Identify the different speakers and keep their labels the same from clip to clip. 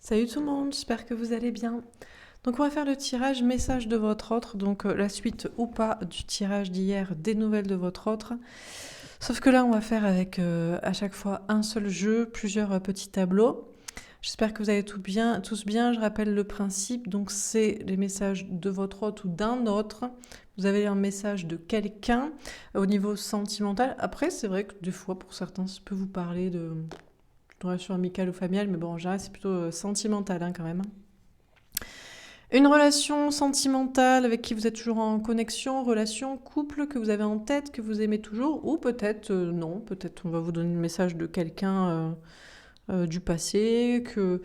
Speaker 1: Salut tout le monde, j'espère que vous allez bien. Donc on va faire le tirage message de votre autre, donc la suite ou pas du tirage d'hier des nouvelles de votre autre. Sauf que là on va faire avec à chaque fois un seul jeu, plusieurs petits tableaux. J'espère que vous allez tous bien. Je rappelle le principe, donc c'est les messages de votre autre ou d'un autre. Vous avez un message de quelqu'un au niveau sentimental. Après c'est vrai que des fois pour certains ça peut vous parler de relation amicale ou familiale, mais bon, en général, c'est plutôt sentimental quand même. Une relation sentimentale avec qui vous êtes toujours en connexion, relation, couple que vous avez en tête, que vous aimez toujours, ou peut-être non, peut-être on va vous donner le message de quelqu'un du passé, que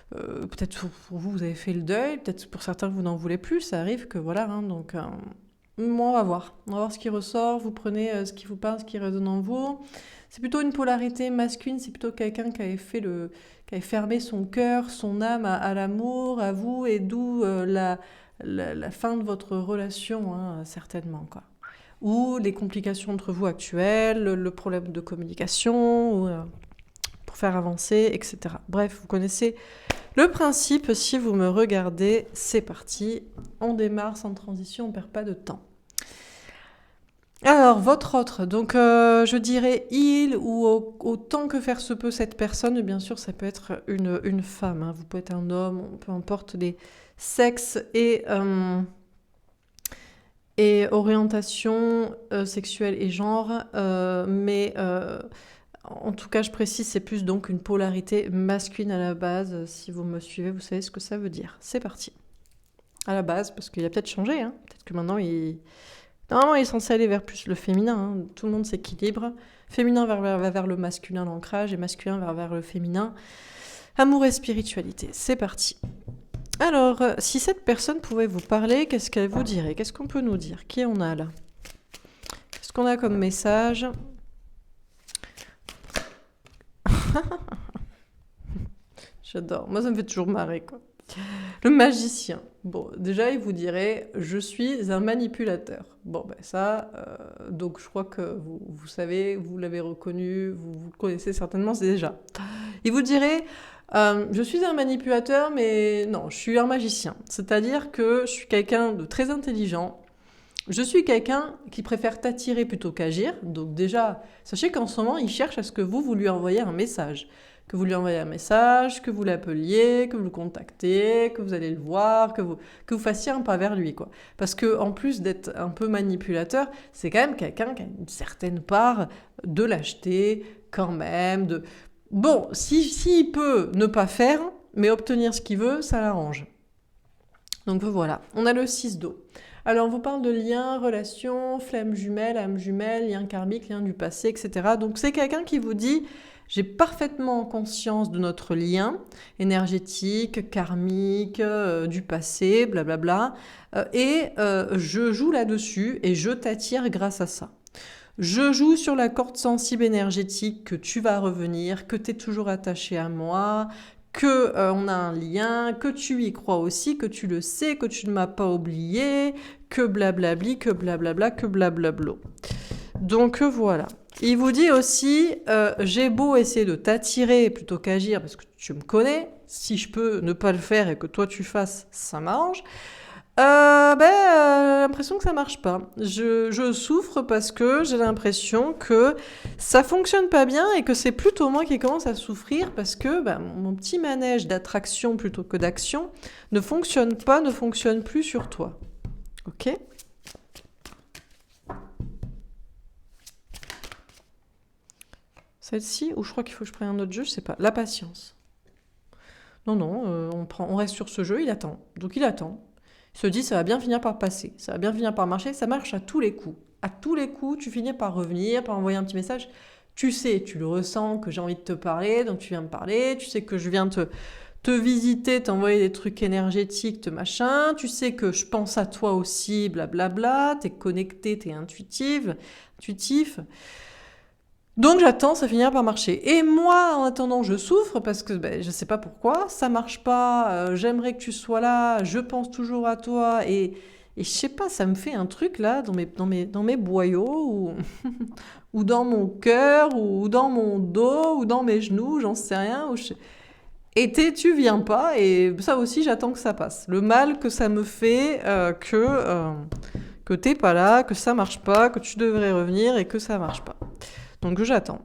Speaker 1: peut-être pour vous, vous avez fait le deuil, peut-être pour certains, vous n'en voulez plus, ça arrive que voilà, donc moi, on va voir ce qui ressort, vous prenez ce qui vous parle, ce qui résonne en vous. C'est plutôt une polarité masculine, c'est plutôt quelqu'un qui avait fermé son cœur, son âme à l'amour, à vous, et d'où la fin de votre relation, hein, certainement, quoi. Ou les complications entre vous actuelles, le problème de communication, ou, pour faire avancer, etc. Bref, vous connaissez le principe. Si vous me regardez, c'est parti. On démarre sans transition, on perd pas de temps. Alors, votre autre, donc je dirais il ou autant que faire se peut cette personne, bien sûr ça peut être une femme, hein. Vous pouvez être un homme, peu importe les sexes et orientation sexuelle et genre, mais en tout cas je précise, c'est plus donc une polarité masculine à la base. Si vous me suivez, vous savez ce que ça veut dire. C'est parti. À la base, parce qu'il a peut-être changé, hein. Peut-être que maintenant normalement, il est censé aller vers plus le féminin, hein. Tout le monde s'équilibre. Féminin va vers le masculin, l'ancrage, et masculin vers le féminin. Amour et spiritualité. C'est parti. Alors, si cette personne pouvait vous parler, qu'est-ce qu'elle vous dirait? Qu'est-ce qu'on peut nous dire? Qui on a là? Qu'est-ce qu'on a comme message? J'adore. Moi, ça me fait toujours marrer, quoi. Le magicien. Bon, déjà, il vous dirait « Je suis un manipulateur ». Bon, ben ça, donc je crois que vous savez, vous l'avez reconnu, vous le connaissez certainement, c'est déjà. Il vous dirait je suis un manipulateur, mais non, je suis un magicien. C'est-à-dire que je suis quelqu'un de très intelligent. Je suis quelqu'un qui préfère t'attirer plutôt qu'agir. Donc déjà, sachez qu'en ce moment, il cherche à ce que vous lui envoyez un message. Que vous lui envoyez un message, que vous l'appeliez, que vous le contactez, que vous allez le voir, que vous fassiez un pas vers lui, quoi. Parce que en plus d'être un peu manipulateur, c'est quand même quelqu'un qui a une certaine part de lâcheté, quand même, de... Bon, s'il peut ne pas faire, mais obtenir ce qu'il veut, ça l'arrange. Donc voilà, on a le 6 d'eau. Alors on vous parle de liens, relations, flamme jumelle, âme jumelle, lien karmique, lien du passé, etc. Donc c'est quelqu'un qui vous dit j'ai parfaitement conscience de notre lien énergétique, karmique, du passé, blablabla, et je joue là-dessus et je t'attire grâce à ça. Je joue sur la corde sensible énergétique que tu vas revenir, que tu es toujours attaché à moi, que on a un lien, que tu y crois aussi, que tu le sais, que tu ne m'as pas oublié, que blablabli, que blablabla, que blablablo. Donc voilà. Il vous dit aussi, j'ai beau essayer de t'attirer plutôt qu'agir, parce que tu me connais, si je peux ne pas le faire et que toi tu fasses, ça m'arrange. L'impression que ça marche pas. Je souffre parce que j'ai l'impression que ça fonctionne pas bien et que c'est plutôt moi qui commence à souffrir parce que mon petit manège d'attraction plutôt que d'action ne fonctionne pas, ne fonctionne plus sur toi. Ok ? Celle-ci, ou je crois qu'il faut que je prenne un autre jeu, je sais pas. La patience. Non, on reste sur ce jeu, il attend. Donc il attend. Il se dit ça va bien finir par passer, ça va bien finir par marcher, ça marche à tous les coups. À tous les coups, tu finis par revenir, par envoyer un petit message. Tu sais, tu le ressens que j'ai envie de te parler, donc tu viens me parler, tu sais que je viens te visiter, t'envoyer des trucs énergétiques, te machin, tu sais que je pense à toi aussi, blablabla, t'es connecté, t'es intuitif. Donc j'attends, ça finira par marcher. Et moi, en attendant, je souffre parce que je sais pas pourquoi, ça marche pas, j'aimerais que tu sois là, je pense toujours à toi, et je sais pas, ça me fait un truc là dans mes boyaux, ou, ou dans mon cœur, ou dans mon dos, ou dans mes genoux, j'en sais rien. tu viens pas, et ça aussi, j'attends que ça passe. Le mal que ça me fait, que t'es pas là, que ça marche pas, que tu devrais revenir et que ça marche pas. Donc j'attends.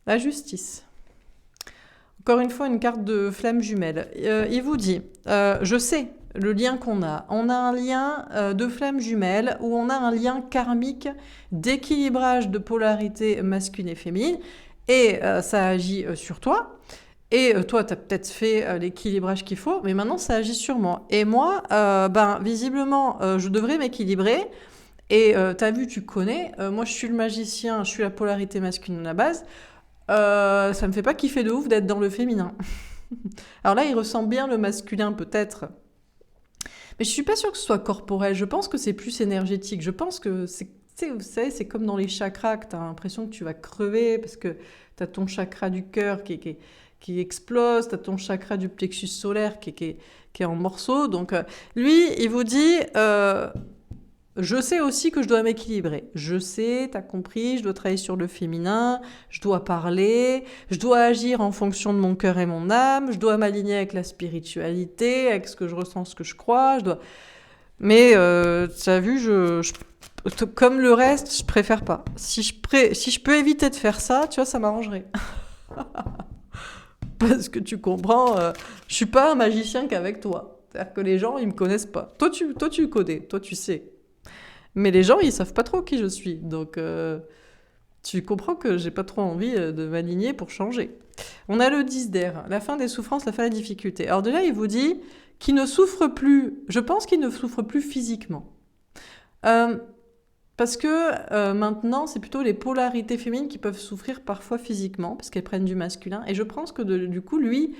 Speaker 1: La justice. Encore une fois, une carte de flamme jumelle. Il vous dit, je sais le lien qu'on a. On a un lien de flamme jumelle où on a un lien karmique d'équilibrage de polarité masculine et féminine. Et ça agit sur toi. Et toi, tu as peut-être fait l'équilibrage qu'il faut, mais maintenant, ça agit sur moi. Et moi, visiblement, je devrais m'équilibrer. Et t'as vu, tu connais. Moi, je suis le magicien, je suis la polarité masculine à la base. Ça me fait pas kiffer de ouf d'être dans le féminin. Alors là, il ressent bien le masculin, peut-être. Mais je suis pas sûre que ce soit corporel. Je pense que c'est plus énergétique. Je pense que vous savez, c'est comme dans les chakras, que tu as l'impression que tu vas crever parce que tu as ton chakra du cœur qui explose, tu as ton chakra du plexus solaire qui est en morceaux. Donc lui, il vous dit, je sais aussi que je dois m'équilibrer. Je sais, t'as compris, je dois travailler sur le féminin, je dois parler, je dois agir en fonction de mon cœur et mon âme, je dois m'aligner avec la spiritualité, avec ce que je ressens, ce que je crois. Mais t'as vu, comme le reste, je préfère pas. Si je peux éviter de faire ça, tu vois, ça m'arrangerait. Parce que tu comprends, je suis pas un magicien qu'avec toi. C'est-à-dire que les gens, ils me connaissent pas. Toi, tu connais, toi, tu sais. Mais les gens, ils savent pas trop qui je suis. Donc, tu comprends que j'ai pas trop envie de m'aligner pour changer. On a le 10 d'air, la fin des souffrances, la fin des difficultés. Alors déjà, il vous dit qu'il ne souffre plus, je pense qu'il ne souffre plus physiquement. Parce que maintenant, c'est plutôt les polarités féminines qui peuvent souffrir parfois physiquement, parce qu'elles prennent du masculin. Et je pense que du coup, lui,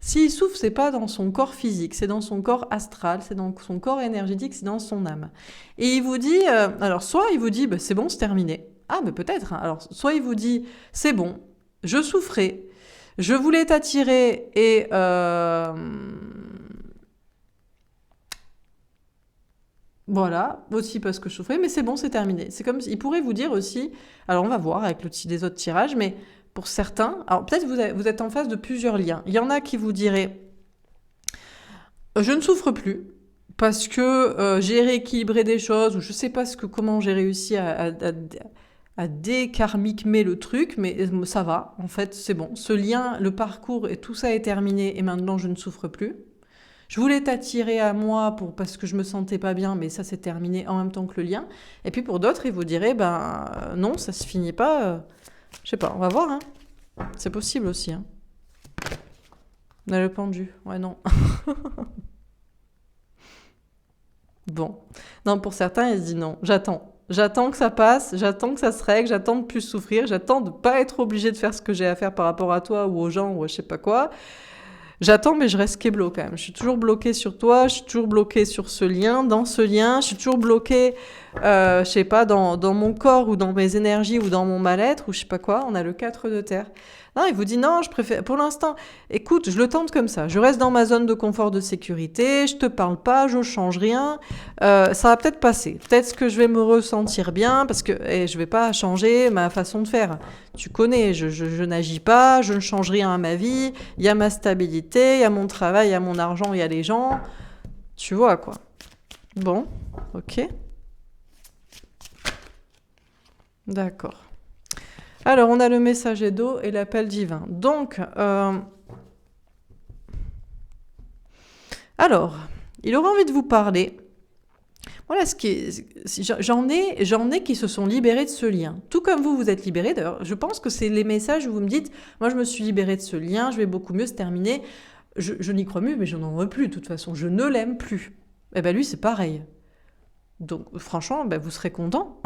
Speaker 1: s'il souffre, c'est pas dans son corps physique, c'est dans son corps astral, c'est dans son corps énergétique, c'est dans son âme. Et il vous dit, alors soit il vous dit, bah, c'est bon, c'est terminé. Ah, mais peut-être. Hein. Alors, soit il vous dit, c'est bon, je souffrais, je voulais t'attirer et voilà, aussi parce que je souffrais, mais c'est bon, c'est terminé. C'est comme, il pourrait vous dire aussi, alors on va voir avec des autres tirages, mais pour certains, alors peut-être vous êtes en face de plusieurs liens. Il y en a qui vous diraient, je ne souffre plus parce que j'ai rééquilibré des choses ou je sais pas comment j'ai réussi à dékarmiquer le truc, mais ça va, en fait, c'est bon. Ce lien, le parcours et tout ça est terminé et maintenant je ne souffre plus. Je voulais t'attirer à moi parce que je me sentais pas bien, mais ça c'est terminé en même temps que le lien. Et puis pour d'autres, ils vous diraient, non, ça se finit pas. Je sais pas, on va voir. Hein. C'est possible aussi. Hein. On a le pendu. Ouais, non. Bon. Non, pour certains, ils se disent non, j'attends. J'attends que ça passe, j'attends que ça se règle, j'attends de plus souffrir, j'attends de pas être obligé de faire ce que j'ai à faire par rapport à toi ou aux gens ou à je sais pas quoi. J'attends, mais je reste kéblo quand même. Je suis toujours bloquée sur toi, je suis toujours bloquée sur ce lien, dans ce lien, je suis toujours bloquée, je sais pas, dans mon corps ou dans mes énergies ou dans mon mal-être ou je sais pas quoi. On a le 4 de terre. Non, il vous dit non, je préfère, pour l'instant, écoute, je le tente comme ça. Je reste dans ma zone de confort de sécurité, je te parle pas, je change rien. Ça va peut-être passer. Peut-être que je vais me ressentir bien parce que je vais pas changer ma façon de faire. Tu connais, je n'agis pas, je ne change rien à ma vie. Il y a ma stabilité, il y a mon travail, il y a mon argent, il y a les gens. Tu vois quoi. Bon, ok. D'accord. Alors, on a le messager d'eau et l'appel divin. Donc, alors, il aura envie de vous parler. Voilà j'en ai qui se sont libérés de ce lien. Tout comme vous êtes libérés. D'ailleurs, je pense que c'est les messages où vous me dites, moi je me suis libérée de ce lien, je vais beaucoup mieux, c'est terminé. Je n'y crois plus, mais je n'en veux plus de toute façon. Je ne l'aime plus. Eh bien lui, c'est pareil. Donc, franchement, vous serez content.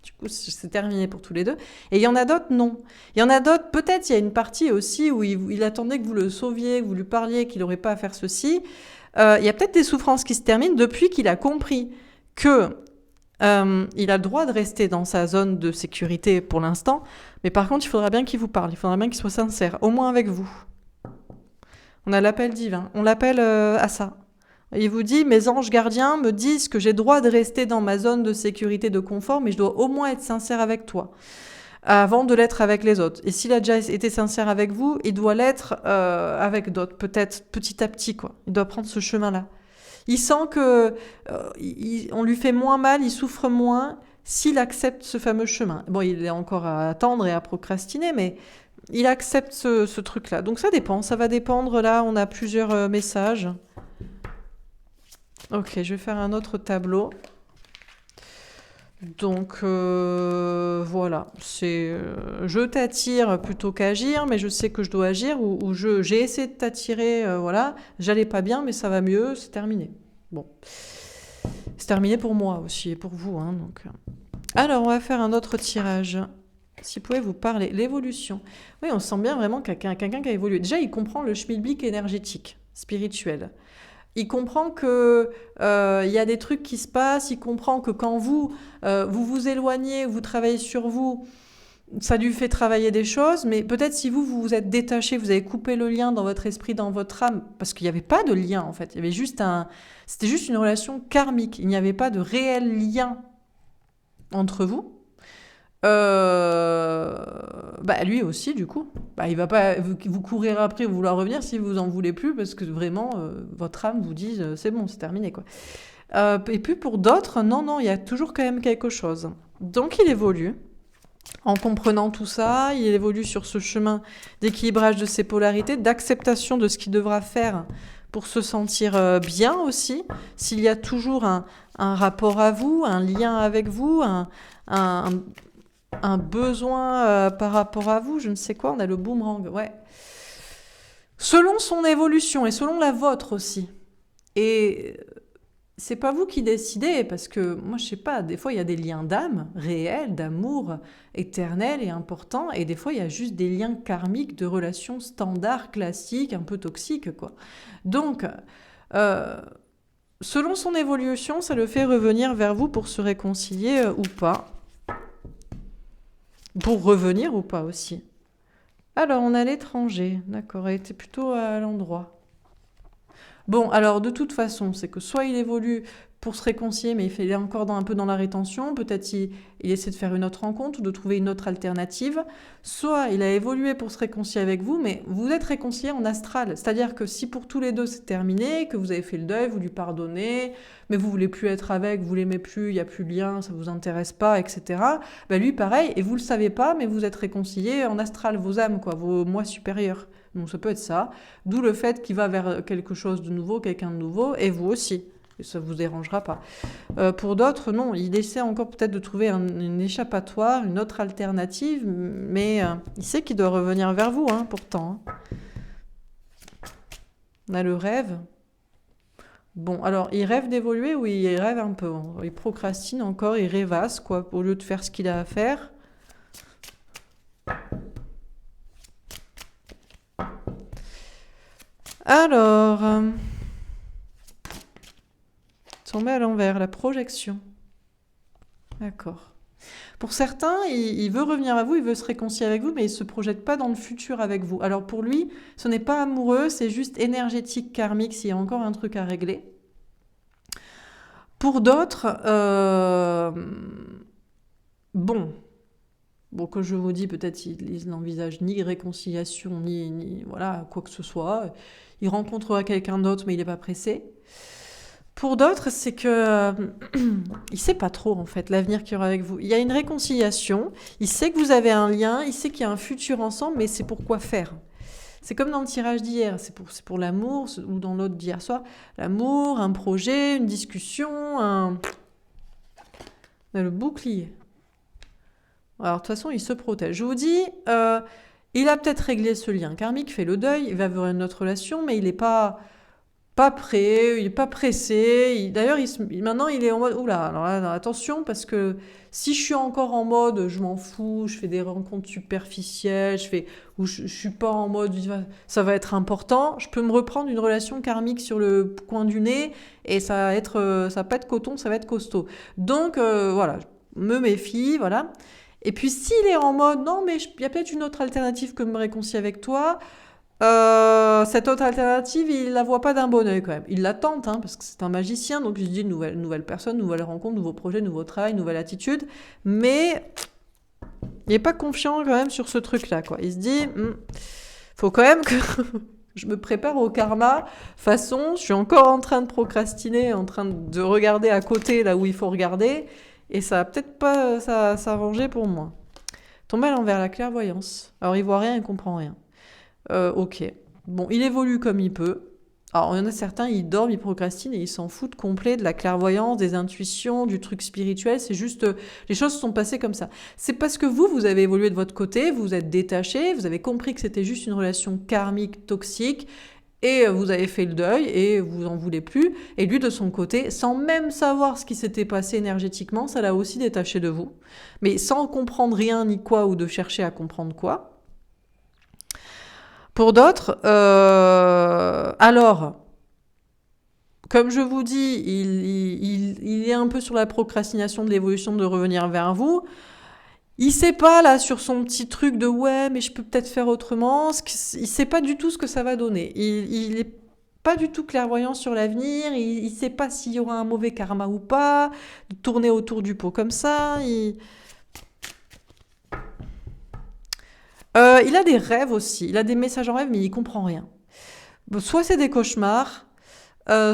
Speaker 1: Du coup, c'est terminé pour tous les deux. Et il y en a d'autres, non. Il y en a d'autres, peut-être, il y a une partie aussi où il attendait que vous le sauviez, que vous lui parliez, qu'il n'aurait pas à faire ceci. Il y a peut-être des souffrances qui se terminent depuis qu'il a compris que il a le droit de rester dans sa zone de sécurité pour l'instant. Mais par contre, il faudra bien qu'il vous parle. Il faudra bien qu'il soit sincère, au moins avec vous. On a l'appel divin. On l'appelle à ça. Il vous dit, mes anges gardiens me disent que j'ai droit de rester dans ma zone de sécurité, de confort, mais je dois au moins être sincère avec toi avant de l'être avec les autres. Et s'il a déjà été sincère avec vous, il doit l'être avec d'autres, peut-être petit à petit, quoi. Il doit prendre ce chemin-là. Il sent que on lui fait moins mal, il souffre moins s'il accepte ce fameux chemin. Bon, il est encore à attendre et à procrastiner, mais il accepte ce truc-là. Donc ça dépend, ça va dépendre. Là, on a plusieurs messages. Ok, je vais faire un autre tableau. Donc voilà, c'est je t'attire plutôt qu'agir, mais je sais que je dois agir, ou j'ai essayé de t'attirer, voilà, j'allais pas bien, mais ça va mieux, c'est terminé. Bon, c'est terminé pour moi aussi et pour vous, hein, donc. Alors, on va faire un autre tirage. Si vous pouvez vous parler, l'évolution. Oui, on sent bien vraiment quelqu'un qui a évolué. Déjà, il comprend le schmilblick énergétique, spirituel. Il comprend que y a des trucs qui se passent, il comprend que quand vous vous éloignez, vous travaillez sur vous, ça lui fait travailler des choses, mais peut-être si vous vous êtes détaché, vous avez coupé le lien dans votre esprit, dans votre âme, parce qu'il n'y avait pas de lien en fait, il y avait juste c'était juste une relation karmique, il n'y avait pas de réel lien entre vous. Lui aussi du coup, il va pas vous courir après, vouloir revenir si vous en voulez plus, parce que vraiment votre âme vous dit c'est bon, c'est terminé quoi. Et puis pour d'autres, non, il y a toujours quand même quelque chose. Donc il évolue. En comprenant tout ça, il évolue sur ce chemin d'équilibrage de ses polarités, d'acceptation de ce qu'il devra faire pour se sentir bien aussi. S'il y a toujours un rapport à vous, un lien avec vous, un besoin par rapport à vous, je ne sais quoi, on a le boomerang, ouais. Selon son évolution et selon la vôtre aussi. Et c'est pas vous qui décidez, parce que moi je sais pas, des fois il y a des liens d'âme réels, d'amour éternel et important, et des fois il y a juste des liens karmiques de relations standards, classiques, un peu toxiques quoi. Donc selon son évolution, ça le fait revenir vers vous pour se réconcilier ou pas. Pour revenir ou pas aussi. Alors on a l'étranger, d'accord, elle était plutôt à l'endroit. Bon, alors de toute façon, c'est que soit il évolue pour se réconcilier, mais il est encore un peu dans la rétention, peut-être il essaie de faire une autre rencontre ou de trouver une autre alternative, soit il a évolué pour se réconcilier avec vous, mais vous êtes réconciliés en astral, c'est-à-dire que si pour tous les deux c'est terminé, que vous avez fait le deuil, vous lui pardonnez, mais vous voulez plus être avec, vous l'aimez plus, il n'y a plus de lien, ça vous intéresse pas, etc. Lui pareil, et vous le savez pas, mais vous êtes réconciliés en astral, vos âmes, quoi, vos moi supérieurs. Donc ça peut être ça, d'où le fait qu'il va vers quelque chose de nouveau, quelqu'un de nouveau, et vous aussi. Et ça ne vous dérangera pas. Pour d'autres, non, il essaie encore peut-être de trouver une échappatoire, une autre alternative, mais il sait qu'il doit revenir vers vous, hein, pourtant. Hein. On a le rêve. Bon, alors, il rêve d'évoluer ou il rêve un peu? Il procrastine encore, il rêvasse, quoi, au lieu de faire ce qu'il a à faire. Alors, tomber à l'envers, la projection. D'accord. Pour certains, il veut revenir à vous, il veut se réconcilier avec vous, mais il ne se projette pas dans le futur avec vous. Alors pour lui, ce n'est pas amoureux, c'est juste énergétique, karmique, s'il y a encore un truc à régler. Pour d'autres, bon, que je vous dis, peut-être il n'envisage ni réconciliation, ni voilà, quoi que ce soit. Il rencontrera quelqu'un d'autre, mais il n'est pas pressé. Pour d'autres, c'est que il sait pas trop en fait l'avenir qu'il y aura avec vous. Il y a une réconciliation, il sait que vous avez un lien, il sait qu'il y a un futur ensemble, mais c'est pour quoi faire. C'est comme dans le tirage d'hier, c'est pour l'amour, ou dans l'autre d'hier soir, l'amour, un projet, une discussion, on a le bouclier. Alors de toute façon, il se protège. Je vous dis, il a peut-être réglé ce lien karmique, fait le deuil, il va vers une autre relation, mais il n'est pas prêt, il n'est pas pressé. D'ailleurs, maintenant, il est en mode, oula, alors là, attention, parce que si je suis encore en mode, je m'en fous, je fais des rencontres superficielles, ou je suis pas en mode, ça va être important, je peux me reprendre une relation karmique sur le coin du nez, et ça va pas être coton, ça va être costaud. Donc, voilà, je me méfie, voilà. Et puis, s'il est en mode, non, mais il y a peut-être une autre alternative que me réconcilier avec toi, Cette autre alternative, il la voit pas d'un bon oeil quand même. Il la tente, hein, parce que c'est un magicien, donc il se dit nouvelle personne, nouvelle rencontre, nouveau projet, nouveau travail, nouvelle attitude. Mais il n'est pas confiant quand même sur ce truc-là, quoi. Il se dit, faut quand même que je me prépare au karma. Façon, je suis encore en train de procrastiner, en train de regarder à côté là où il faut regarder, et ça va peut-être pas s'arranger pour moi. Tombe à l'envers, la clairvoyance. Alors il voit rien, il comprend rien. Ok. Bon, il évolue comme il peut. Alors, il y en a certains, ils dorment, ils procrastinent et ils s'en foutent complet de la clairvoyance, des intuitions, du truc spirituel. C'est juste, les choses se sont passées comme ça. C'est parce que vous avez évolué de votre côté, vous vous êtes détaché, vous avez compris que c'était juste une relation karmique, toxique, et vous avez fait le deuil et vous en voulez plus. Et lui, de son côté, sans même savoir ce qui s'était passé énergétiquement, ça l'a aussi détaché de vous. Mais sans comprendre rien ni quoi ou de chercher à comprendre quoi. Pour d'autres, alors, comme je vous dis, il est un peu sur la procrastination de l'évolution de revenir vers vous. Il sait pas là sur son petit truc de ouais, mais je peux peut-être faire autrement. Il sait pas du tout ce que ça va donner. Il est pas du tout clairvoyant sur l'avenir. Il sait pas s'il y aura un mauvais karma ou pas. De tourner autour du pot comme ça. Il a des rêves aussi. Il a des messages en rêve, mais il comprend rien. Soit c'est des cauchemars,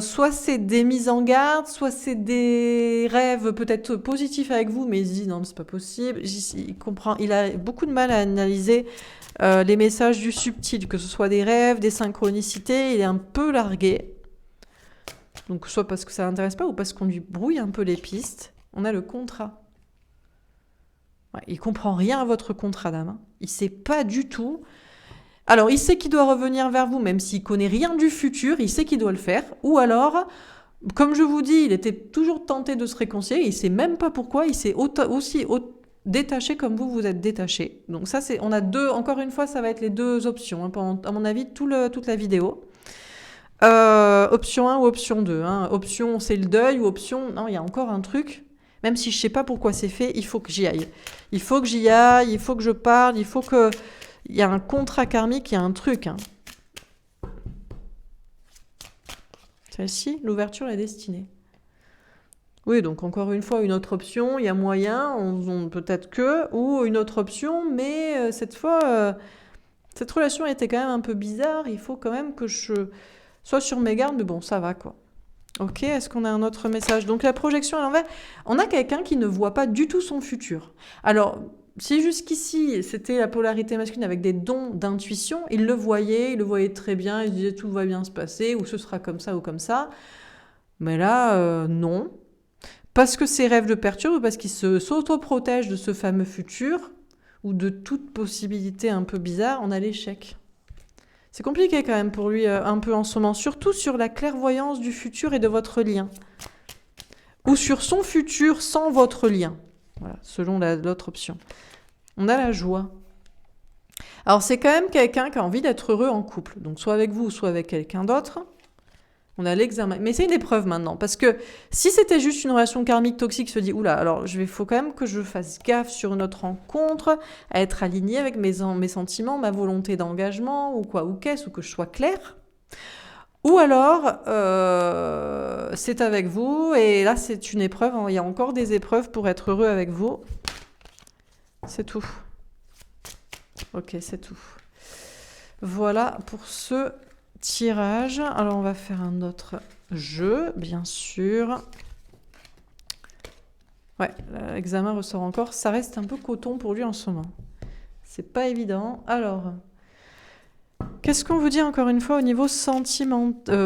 Speaker 1: soit c'est des mises en garde, soit c'est des rêves peut-être positifs avec vous, mais il se dit non, c'est pas possible. Il comprend. Il a beaucoup de mal à analyser les messages du subtil, que ce soit des rêves, des synchronicités. Il est un peu largué. Donc soit parce que ça l'intéresse pas ou parce qu'on lui brouille un peu les pistes. On a le contrat. Ouais, il comprend rien à votre contrat d'âme. Hein. Il sait pas du tout. Alors, il sait qu'il doit revenir vers vous, même s'il connaît rien du futur, il sait qu'il doit le faire. Ou alors, comme je vous dis, il était toujours tenté de se réconcilier, il sait même pas pourquoi, il s'est aussi détaché comme vous êtes détaché. Donc ça, on a deux, encore une fois, ça va être les deux options, hein, pendant, à mon avis, toute la vidéo. Option 1 ou option 2. Hein. Option, c'est le deuil, ou option, non, il y a encore un truc. Même si je sais pas pourquoi c'est fait, il faut que j'y aille. Il faut que j'y aille, il faut que je parle, il faut que... Il y a un contrat karmique, il y a un truc. Hein. Celle-ci, l'ouverture est destinée. Oui, donc encore une fois, une autre option, il y a moyen, peut-être que, ou une autre option, mais cette fois, cette relation était quand même un peu bizarre, il faut quand même que je sois sur mes gardes, mais bon, ça va quoi. Ok, est-ce qu'on a un autre message? Donc la projection à l'envers, on a quelqu'un qui ne voit pas du tout son futur. Alors, si jusqu'ici c'était la polarité masculine avec des dons d'intuition, il le voyait très bien, il se disait tout va bien se passer, ou ce sera comme ça ou comme ça. Mais là, non. Parce que ses rêves le perturbent, ou parce qu'il s'auto-protège de ce fameux futur, ou de toute possibilité un peu bizarre, on a l'échec. C'est compliqué quand même pour lui un peu en ce moment, surtout sur la clairvoyance du futur et de votre lien. Ou sur son futur sans votre lien. Voilà, selon l'autre option. On a la joie. Alors c'est quand même quelqu'un qui a envie d'être heureux en couple. Donc soit avec vous, soit avec quelqu'un d'autre. On a l'examen. Mais c'est une épreuve maintenant. Parce que si c'était juste une relation karmique toxique, se dit, oula, alors faut quand même que je fasse gaffe sur notre rencontre, à être aligné avec mes sentiments, ma volonté d'engagement, ou quoi, ou qu'est-ce, ou que je sois claire. Ou alors, c'est avec vous, et là, c'est une épreuve. Il y a encore des épreuves pour être heureux avec vous. C'est tout. Ok, c'est tout. Voilà pour ce tirage. Alors, on va faire un autre jeu, bien sûr. Ouais, l'examen ressort encore. Ça reste un peu coton pour lui en ce moment. C'est pas évident. Alors, qu'est-ce qu'on vous dit encore une fois au niveau sentimental?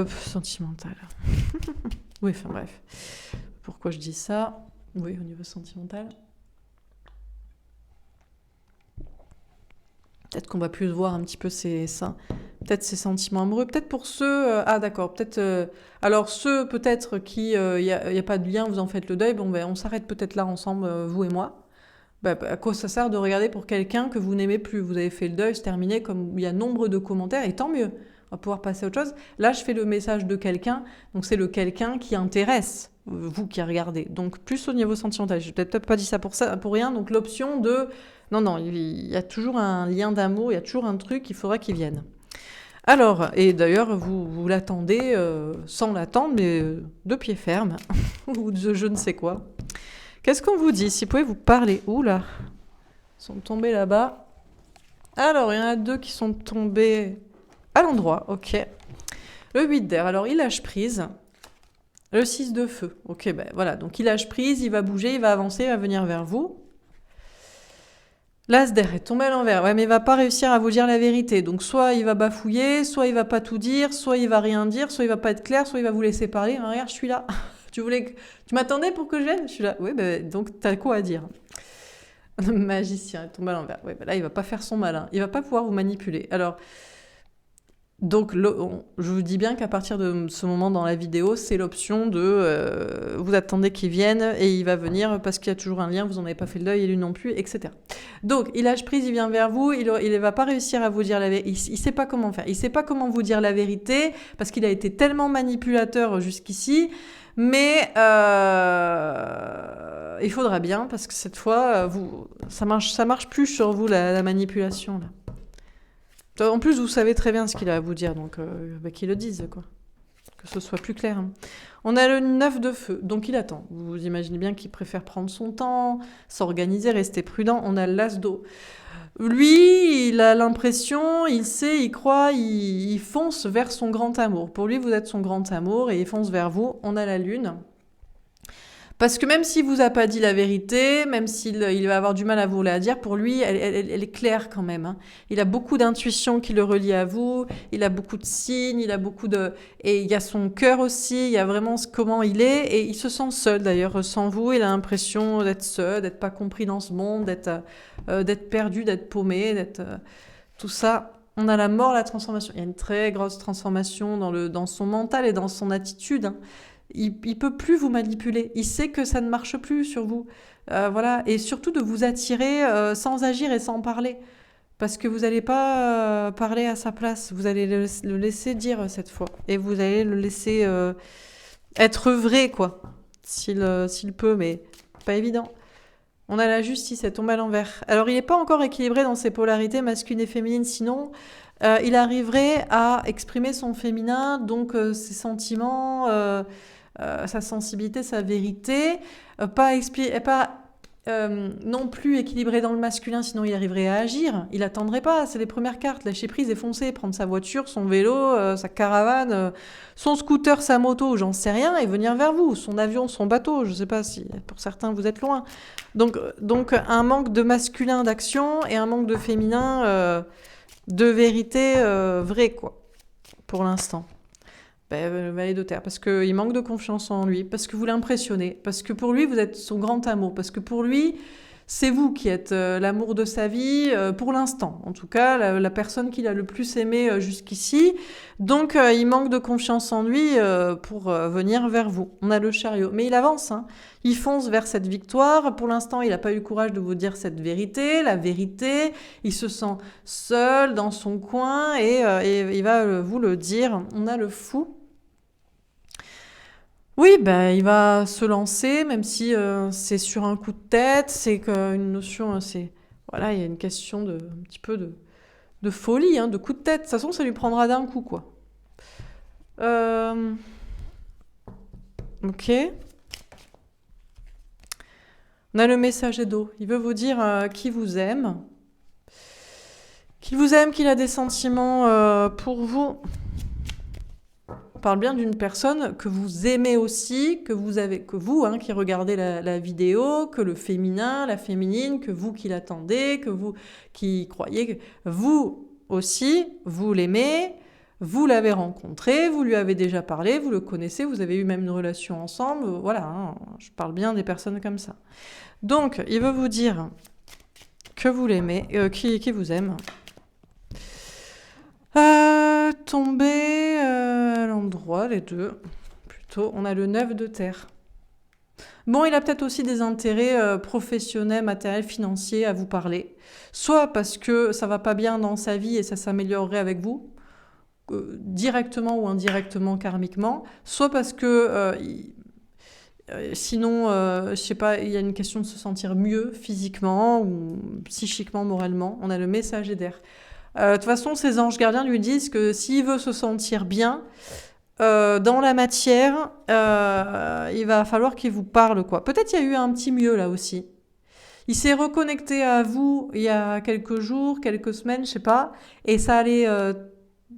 Speaker 1: Oui, enfin bref. Pourquoi je dis ça? Oui, au niveau sentimental. Peut-être qu'on va plus voir un petit peu peut-être ses sentiments amoureux. Peut-être pour ceux... d'accord, peut-être... alors ceux peut-être qui... Il n'y a pas de lien, vous en faites le deuil. Bon, on s'arrête peut-être là ensemble, vous et moi. À quoi ça sert de regarder pour quelqu'un que vous n'aimez plus? Vous avez fait le deuil, c'est terminé, comme il y a nombre de commentaires, et tant mieux. On va pouvoir passer à autre chose. Là, je fais le message de quelqu'un, donc c'est le quelqu'un qui intéresse vous qui regardez. Donc plus au niveau sentimental. Je n'ai peut-être pas dit ça pour rien. Donc l'option de... Non, il y a toujours un lien d'amour, il y a toujours un truc, il faudra qu'il vienne. Alors, et d'ailleurs, vous l'attendez sans l'attendre, mais de pied ferme, ou de je ne sais quoi. Qu'est-ce qu'on vous dit? Si vous pouvez vous parler. Oula, ils sont tombés là-bas. Alors, il y en a 2 qui sont tombés à l'endroit, ok. Le 8 d'air, alors il lâche prise. Le 6 de feu, ok, ben voilà. Donc il lâche prise, il va bouger, il va avancer, il va venir vers vous. L'As d'air est tombé à l'envers, ouais, mais il va pas réussir à vous dire la vérité. Donc soit il va bafouiller, soit il va pas tout dire, soit il va rien dire, soit il va pas être clair, soit il va vous laisser parler. Ah, regarde, je suis là. Tu m'attendais pour que je vienne? Je suis là. Oui, ben donc t'as quoi à dire? Le magicien est tombé à l'envers. Ouais, ben là, il va pas faire son malin. Il va pas pouvoir vous manipuler. Alors, donc, je vous dis bien qu'à partir de ce moment dans la vidéo, c'est l'option de vous attendez qu'il vienne et il va venir parce qu'il y a toujours un lien, vous n'en avez pas fait le deuil et lui non plus, etc. Donc, il lâche prise, il vient vers vous, il ne va pas réussir à vous dire la vérité, il ne sait pas comment faire, il ne sait pas comment vous dire la vérité parce qu'il a été tellement manipulateur jusqu'ici, mais il faudra bien parce que cette fois, ça marche plus sur vous la manipulation là. En plus, vous savez très bien ce qu'il a à vous dire, donc qu'il le dise, quoi. Que ce soit plus clair. Hein. On a le 9 de feu, donc il attend. Vous imaginez bien qu'il préfère prendre son temps, s'organiser, rester prudent. On a l'As d'eau. Lui, il a l'impression, il sait, il croit, il fonce vers son grand amour. Pour lui, vous êtes son grand amour et il fonce vers vous. On a la lune. Parce que même s'il vous a pas dit la vérité, même s'il va avoir du mal à vous la dire, pour lui, elle est claire quand même. Hein. Il a beaucoup d'intuition qui le relie à vous, il a beaucoup de signes, il a beaucoup de... Et il y a son cœur aussi, il y a vraiment comment il est, et il se sent seul d'ailleurs sans vous, il a l'impression d'être seul, d'être pas compris dans ce monde, d'être perdu, d'être paumé, d'être... tout ça... On a la mort, la transformation. Il y a une très grosse transformation dans son mental et dans son attitude. Hein. Il peut plus vous manipuler. Il sait que ça ne marche plus sur vous. Voilà. Et surtout de vous attirer sans agir et sans parler. Parce que vous n'allez pas parler à sa place. Vous allez le laisser dire cette fois. Et vous allez le laisser être vrai, quoi. S'il peut, mais pas évident. On a la justice, elle tombe à l'envers. Alors, il n'est pas encore équilibré dans ses polarités masculines et féminines, sinon, il arriverait à exprimer son féminin, donc ses sentiments, sa sensibilité, sa vérité, pas non plus équilibré dans le masculin, sinon il arriverait à agir. Il attendrait pas, c'est les premières cartes, lâcher prise et foncer, prendre sa voiture, son vélo, sa caravane, son scooter, sa moto, j'en sais rien, et venir vers vous, son avion, son bateau, je sais pas si pour certains vous êtes loin. Donc un manque de masculin d'action et un manque de féminin de vérité vraie, quoi, pour l'instant. Valet de terre, parce qu'il manque de confiance en lui, parce que vous l'impressionnez, parce que pour lui, vous êtes son grand amour, parce que pour lui, c'est vous qui êtes l'amour de sa vie, pour l'instant. En tout cas, la personne qu'il a le plus aimé jusqu'ici. Donc, il manque de confiance en lui pour venir vers vous. On a le chariot. Mais il avance, hein. Il fonce vers cette victoire. Pour l'instant, il n'a pas eu le courage de vous dire cette vérité, la vérité. Il se sent seul dans son coin et il va vous le dire. On a le fou. Oui, il va se lancer, même si c'est sur un coup de tête, c'est une notion, c'est voilà, il y a une question un petit peu de folie, hein, de coup de tête. De toute façon, ça lui prendra d'un coup, quoi. Ok. On a le messager d'eau. Il veut vous dire qu'il vous aime, qu'il a des sentiments pour vous. On parle bien d'une personne que vous aimez aussi, que vous hein, qui regardez la vidéo, que le féminin, la féminine, que vous qui l'attendez, que vous qui croyez que vous aussi, vous l'aimez, vous l'avez rencontré, vous lui avez déjà parlé, vous le connaissez, vous avez eu même une relation ensemble, voilà, hein, je parle bien des personnes comme ça. Donc, il veut vous dire que vous l'aimez, qui vous aime. Tomber à l'endroit, les deux. Plutôt, on a le 9 de terre. Bon, il a peut-être aussi des intérêts professionnels, matériels, financiers à vous parler. Soit parce que ça va pas bien dans sa vie et ça s'améliorerait avec vous, directement ou indirectement, karmiquement. Soit parce que sinon, je sais pas, il y a une question de se sentir mieux physiquement ou psychiquement, moralement. On a le messager d'air. De toute façon, ses anges gardiens lui disent que s'il veut se sentir bien dans la matière, il va falloir qu'il vous parle, quoi. Peut-être il y a eu un petit mieux là aussi. Il s'est reconnecté à vous il y a quelques jours, quelques semaines, je sais pas, et ça allait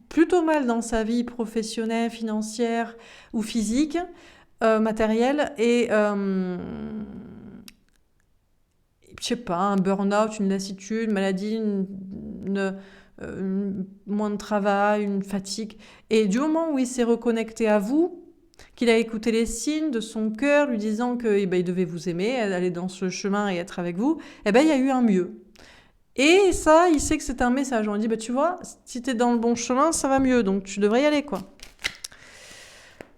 Speaker 1: plutôt mal dans sa vie professionnelle, financière ou physique, matérielle, et je sais pas, un burn-out, une lassitude, une maladie, moins de travail, une fatigue. Et du moment où il s'est reconnecté à vous, qu'il a écouté les signes de son cœur, lui disant que eh ben, il devait vous aimer, aller dans ce chemin et être avec vous, eh ben, il y a eu un mieux. Et ça, il sait que c'est un message. On lui dit, bah, tu vois, si tu es dans le bon chemin, ça va mieux, donc tu devrais y aller, quoi.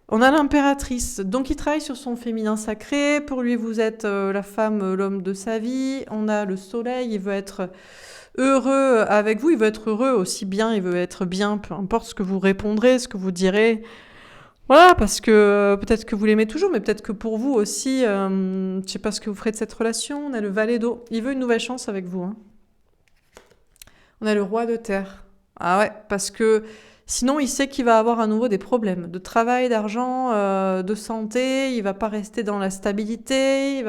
Speaker 1: On a l'impératrice, donc il travaille sur son féminin sacré. Pour lui, vous êtes la femme, l'homme de sa vie. On a le soleil, il veut être heureux avec vous, il veut être heureux aussi bien, il veut être bien, peu importe ce que vous répondrez, ce que vous direz. Voilà, parce que peut-être que vous l'aimez toujours, mais peut-être que pour vous aussi, je sais pas ce que vous ferez de cette relation. On a le valet d'eau, il veut une nouvelle chance avec vous. Hein. On a le roi de terre. Ah ouais, parce que sinon il sait qu'il va avoir à nouveau des problèmes de travail, d'argent, de santé, il va pas rester dans la stabilité,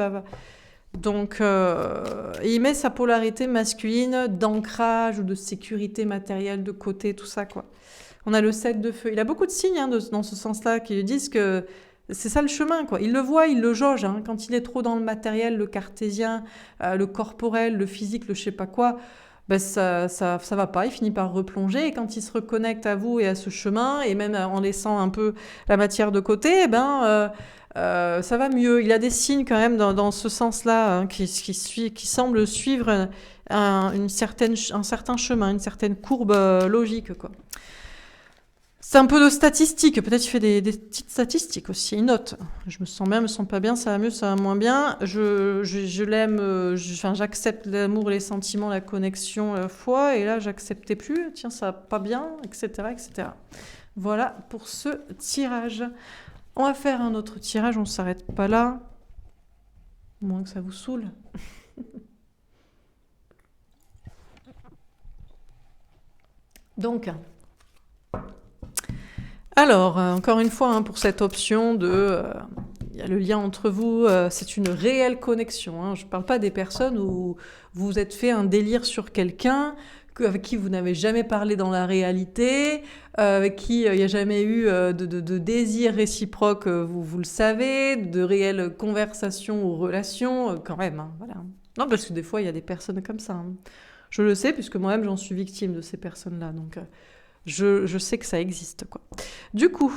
Speaker 1: donc il met sa polarité masculine d'ancrage ou de sécurité matérielle de côté, tout ça quoi. On a le 7 de feu. Il a beaucoup de signes hein, dans ce sens-là qui lui disent que c'est ça le chemin, quoi. Il le voit, il le jauge. Hein. Quand il est trop dans le matériel, le cartésien, le corporel, le physique, le je sais pas quoi, ben ça va pas. Il finit par replonger. Et quand il se reconnecte à vous et à ce chemin, et même en laissant un peu la matière de côté, ça va mieux. Il a des signes quand même dans ce sens-là hein, qui semble suivre un certain chemin, une certaine courbe logique, quoi. C'est un peu de statistiques, peut-être il fait des petites statistiques aussi, il note. Je me sens bien, je me sens pas bien, ça va mieux, ça va moins bien. Je l'aime, j'accepte l'amour, les sentiments, la connexion, la foi, et là j'acceptais plus, tiens ça va pas bien, etc., etc. Voilà pour ce tirage. On va faire un autre tirage, on s'arrête pas là, au moins que ça vous saoule. Donc... Alors, encore une fois, hein, pour cette option de... Il y a le lien entre vous, c'est une réelle connexion. Hein. Je ne parle pas des personnes où vous vous êtes fait un délire sur quelqu'un avec qui vous n'avez jamais parlé dans la réalité, avec qui il n'y a jamais eu de désir réciproque, vous le savez, de réelles conversations ou relations, quand même. Hein, voilà. Non, parce que des fois, il y a des personnes comme ça. Hein. Je le sais, puisque moi-même, j'en suis victime de ces personnes-là. Donc... Je sais que ça existe, quoi. Du coup,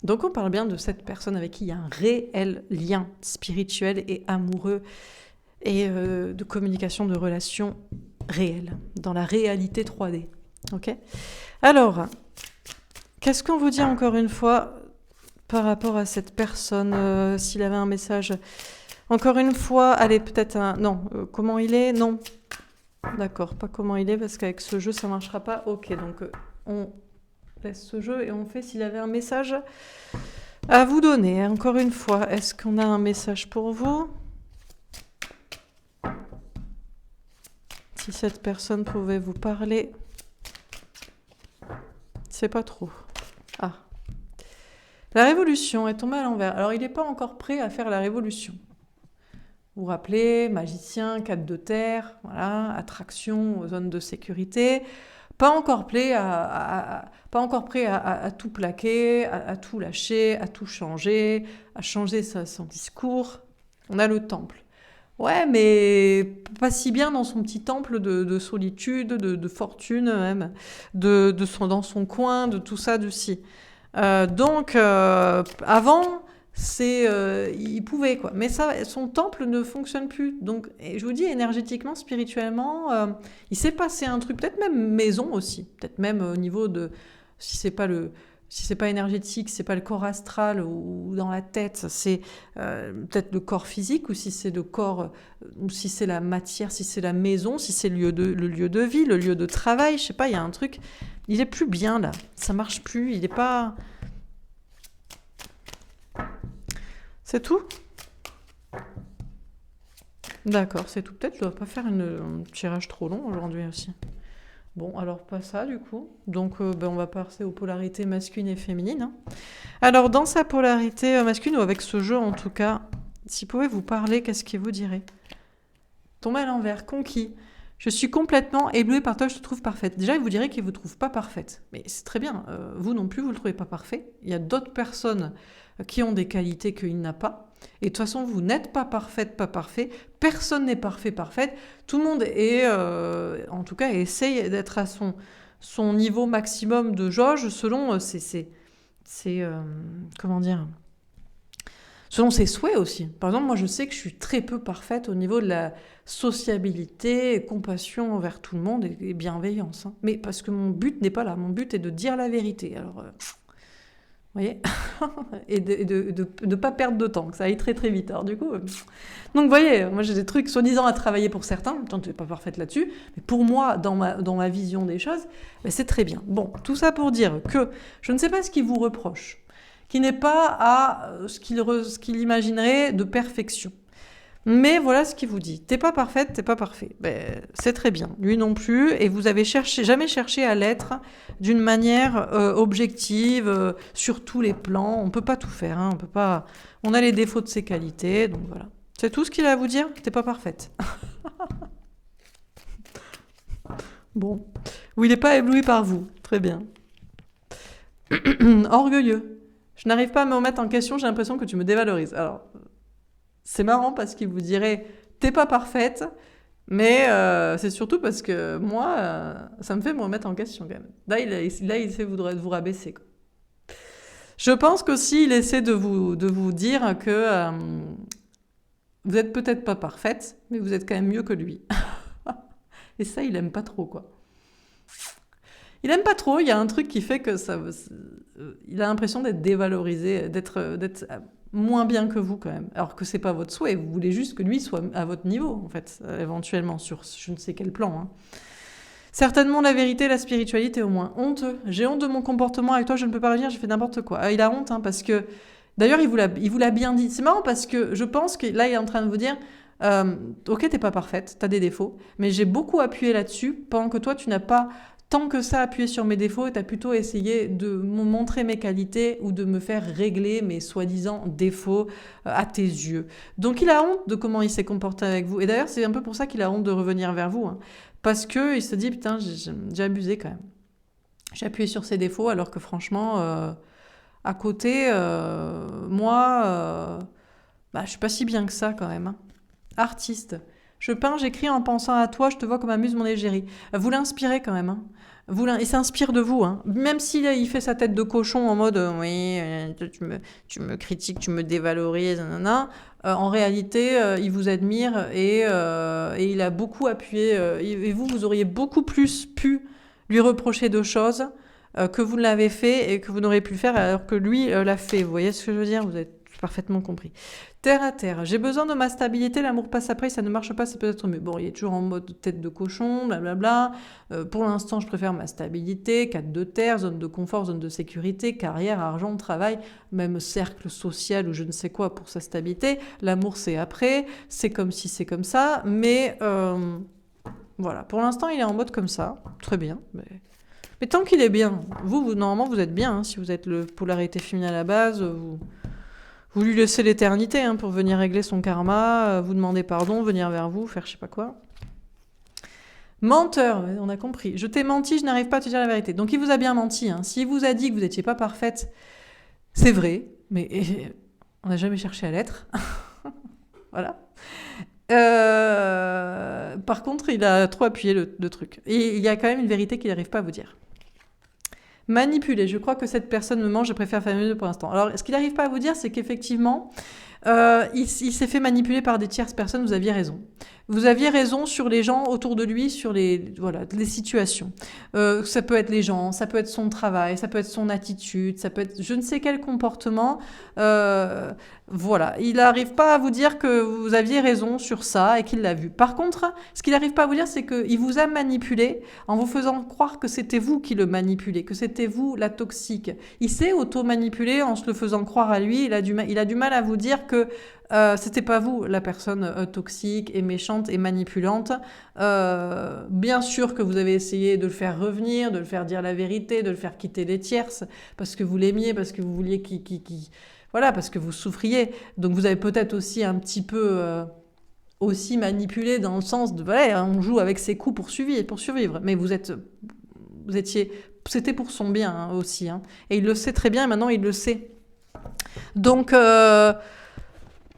Speaker 1: donc on parle bien de cette personne avec qui il y a un réel lien spirituel et amoureux et de communication, de relations réelles, dans la réalité 3D. Ok ? Alors, qu'est-ce qu'on vous dit encore une fois par rapport à cette personne, s'il avait un message ? Encore une fois, allez, peut-être un... Non, comment il est ? Non. D'accord, pas comment il est, parce qu'avec ce jeu, ça ne marchera pas. Ok, donc... on laisse ce jeu et on fait s'il avait un message à vous donner. Encore une fois, est-ce qu'on a un message pour vous ? Si cette personne pouvait vous parler, c'est pas trop. Ah. La révolution est tombée à l'envers. Alors, il n'est pas encore prêt à faire la révolution. Vous vous rappelez, magicien, 4 de terre, voilà, attraction, zone de sécurité... Pas encore prêt à tout plaquer, à tout lâcher, à tout changer, à changer son discours. On a le temple. Ouais, mais pas si bien dans son petit temple de solitude, de fortune même, dans son coin, de tout ça, de ci. Donc, avant... il pouvait quoi, mais ça, son temple ne fonctionne plus. Donc, et je vous dis énergétiquement, spirituellement, il s'est passé un truc, peut-être même maison aussi, peut-être même au niveau de, si c'est pas énergétique, c'est pas le corps astral ou dans la tête, c'est peut-être le corps physique, ou si c'est le corps, ou si c'est la matière, si c'est la maison, si c'est le lieu de vie, le lieu de travail, je sais pas, il y a un truc, il est plus bien là, ça marche plus, il est pas. C'est tout ? D'accord, c'est tout. Peut-être que je ne dois pas faire un tirage trop long aujourd'hui aussi. Bon, alors pas ça du coup. Donc on va passer aux polarités masculines et féminines, hein. Alors dans sa polarité masculine, ou avec ce jeu en tout cas, s'il pouvait vous parler, qu'est-ce qu'il vous dirait? Tomber à l'envers, conquis. Je suis complètement ébloui par toi, je te trouve parfaite. Déjà, il vous dirait qu'il ne vous trouve pas parfaite. Mais c'est très bien, vous non plus, vous ne le trouvez pas parfait. Il y a d'autres personnes qui ont des qualités qu'il n'a pas. Et de toute façon, vous n'êtes pas parfaite, pas parfait. Personne n'est parfait, parfaite. Tout le monde est, en tout cas, essaye d'être à son niveau maximum de jauge selon comment dire, selon ses souhaits aussi. Par exemple, moi, je sais que je suis très peu parfaite au niveau de la sociabilité, compassion envers tout le monde et bienveillance, hein. Mais parce que mon but n'est pas là. Mon but est de dire la vérité. Alors, vous voyez, et de ne pas perdre de temps, que ça aille très très vite. Alors du coup, donc vous voyez, moi j'ai des trucs soi-disant à travailler pour certains, tant que tu n'es pas parfaite là-dessus, mais pour moi, dans ma vision des choses, ben, c'est très bien. Bon, tout ça pour dire que je ne sais pas ce qu'il vous reproche, qui n'est pas à ce qu'il imaginerait de perfection. Mais voilà ce qu'il vous dit. T'es pas parfaite, t'es pas parfait. Ben, c'est très bien. Lui non plus. Et vous avez jamais cherché à l'être d'une manière objective, sur tous les plans. On peut pas tout faire, hein. On peut pas. On a les défauts de ses qualités, donc voilà. C'est tout ce qu'il a à vous dire. T'es pas parfaite. Bon. Ou il n'est pas ébloui par vous. Très bien. Orgueilleux. Je n'arrive pas à me remettre en question, j'ai l'impression que tu me dévalorises. Alors, c'est marrant parce qu'il vous dirait t'es pas parfaite, mais c'est surtout parce que moi, ça me fait me remettre en question quand même. Là, il essaie de vous rabaisser, quoi. Je pense qu'aussi, il essaie de vous dire que vous n'êtes peut-être pas parfaite, mais vous êtes quand même mieux que lui. Et ça, il aime pas trop, quoi. Il aime pas trop, il y a un truc qui fait que il a l'impression d'être dévalorisé, d'être moins bien que vous quand même. Alors que c'est pas votre souhait, vous voulez juste que lui soit à votre niveau, en fait, éventuellement, sur je ne sais quel plan, hein. Certainement la vérité, la spiritualité au moins. Honteux. J'ai honte de mon comportement avec toi, je ne peux pas revenir, j'ai fait n'importe quoi. Il a honte, hein, parce que... D'ailleurs, il vous l'a bien dit. C'est marrant parce que je pense que là, il est en train de vous dire... ok, t'es pas parfaite, t'as des défauts, mais j'ai beaucoup appuyé là-dessus pendant que toi, tu n'as pas tant que ça appuyé sur mes défauts et t'as plutôt essayé de me montrer mes qualités ou de me faire régler mes soi-disant défauts à tes yeux. Donc il a honte de comment il s'est comporté avec vous. Et d'ailleurs, c'est un peu pour ça qu'il a honte de revenir vers vous, hein. Parce qu'il se dit, putain, j'ai abusé quand même. J'ai appuyé sur ses défauts alors que franchement, à côté, moi, je suis pas si bien que ça quand même, hein. Artiste. Je peins, j'écris en pensant à toi, je te vois comme amuse mon égérie. Vous l'inspirez quand même, hein. Il s'inspire de vous, hein. Même s'il il fait sa tête de cochon en mode oui, tu me critiques, tu me dévalorises, nanana. En réalité, il vous admire et il a beaucoup appuyé. Et vous auriez beaucoup plus pu lui reprocher de choses que vous ne l'avez fait et que vous n'aurez pu faire alors que lui l'a fait. Vous voyez ce que je veux dire? Vous avez parfaitement compris. Terre à terre. J'ai besoin de ma stabilité, l'amour passe après, ça ne marche pas, c'est peut-être mieux. Bon, il est toujours en mode tête de cochon, blablabla. Pour l'instant, je préfère ma stabilité, 4 de terre, zone de confort, zone de sécurité, carrière, argent, travail, même cercle social ou je ne sais quoi pour sa stabilité. L'amour, c'est après, c'est comme si c'est comme ça, mais voilà. Pour l'instant, il est en mode comme ça, très bien, mais tant qu'il est bien, vous normalement, vous êtes bien, hein, si vous êtes le polarité féminine à la base, vous lui laissez l'éternité, hein, pour venir régler son karma, vous demander pardon, venir vers vous, faire je sais pas quoi. Menteur, on a compris. Je t'ai menti, je n'arrive pas à te dire la vérité. Donc il vous a bien menti, hein. S'il vous a dit que vous n'étiez pas parfaite, c'est vrai, mais on n'a jamais cherché à l'être. Voilà. Par contre, il a trop appuyé le truc. Et il y a quand même une vérité qu'il n'arrive pas à vous dire. Manipuler, je crois que cette personne me ment, je préfère faire mieux pour l'instant. Alors, ce qu'il n'arrive pas à vous dire, c'est qu'effectivement, il s'est fait manipuler par des tierces personnes, vous aviez raison. Vous aviez raison sur les gens autour de lui, sur les situations. Ça peut être les gens, ça peut être son travail, ça peut être son attitude, ça peut être je ne sais quel comportement. Voilà, il n'arrive pas à vous dire que vous aviez raison sur ça et qu'il l'a vu. Par contre, ce qu'il n'arrive pas à vous dire, c'est qu'il vous a manipulé en vous faisant croire que c'était vous qui le manipulez, que c'était vous la toxique. Il s'est auto-manipulé en se le faisant croire à lui. Il a du mal à vous dire que que c'était pas vous la personne toxique et méchante et manipulante. Bien sûr que vous avez essayé de le faire revenir, de le faire dire la vérité, de le faire quitter les tierces, parce que vous l'aimiez, parce que vous vouliez voilà, parce que vous souffriez. Donc vous avez peut-être aussi un petit peu aussi manipulé dans le sens de, voilà, on joue avec ses coups pour survivre. Mais vous étiez, c'était pour son bien hein, aussi. Hein. Et il le sait très bien, et maintenant il le sait. Donc,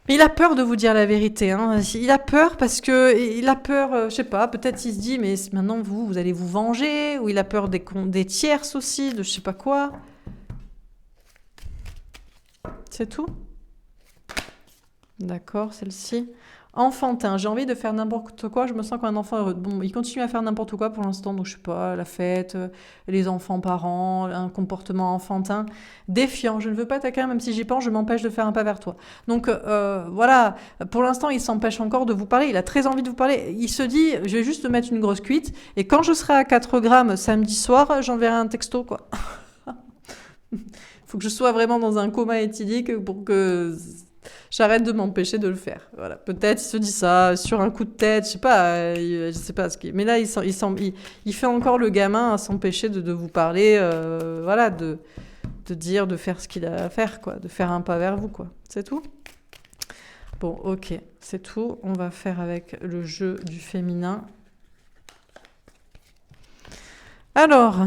Speaker 1: il a peur de vous dire la vérité. Hein. Il a peur parce que, il a peur, je sais pas, peut-être il se dit, mais maintenant vous allez vous venger, ou il a peur des tierces aussi, de je sais pas quoi. C'est tout ? D'accord, celle-ci. Enfantin, j'ai envie de faire n'importe quoi, je me sens comme un enfant heureux. Bon, il continue à faire n'importe quoi pour l'instant, donc je sais pas, la fête, les enfants parents, un comportement enfantin. Défiant, je ne veux pas t'accueillir, même si j'y pense, je m'empêche de faire un pas vers toi. Donc voilà, pour l'instant, il s'empêche encore de vous parler, il a très envie de vous parler. Il se dit, je vais juste te mettre une grosse cuite, et quand je serai à 4 grammes samedi soir, j'enverrai un texto, quoi. Faut que je sois vraiment dans un coma éthylique pour que j'arrête de m'empêcher de le faire. Voilà. Peut-être il se dit ça sur un coup de tête, je sais pas, je sais pas ce qui. Mais là, il fait encore le gamin à s'empêcher de vous parler, voilà, de dire, de faire ce qu'il a à faire, quoi, de faire un pas vers vous, quoi. C'est tout ? Bon, ok, c'est tout. On va faire avec le jeu du féminin. Alors.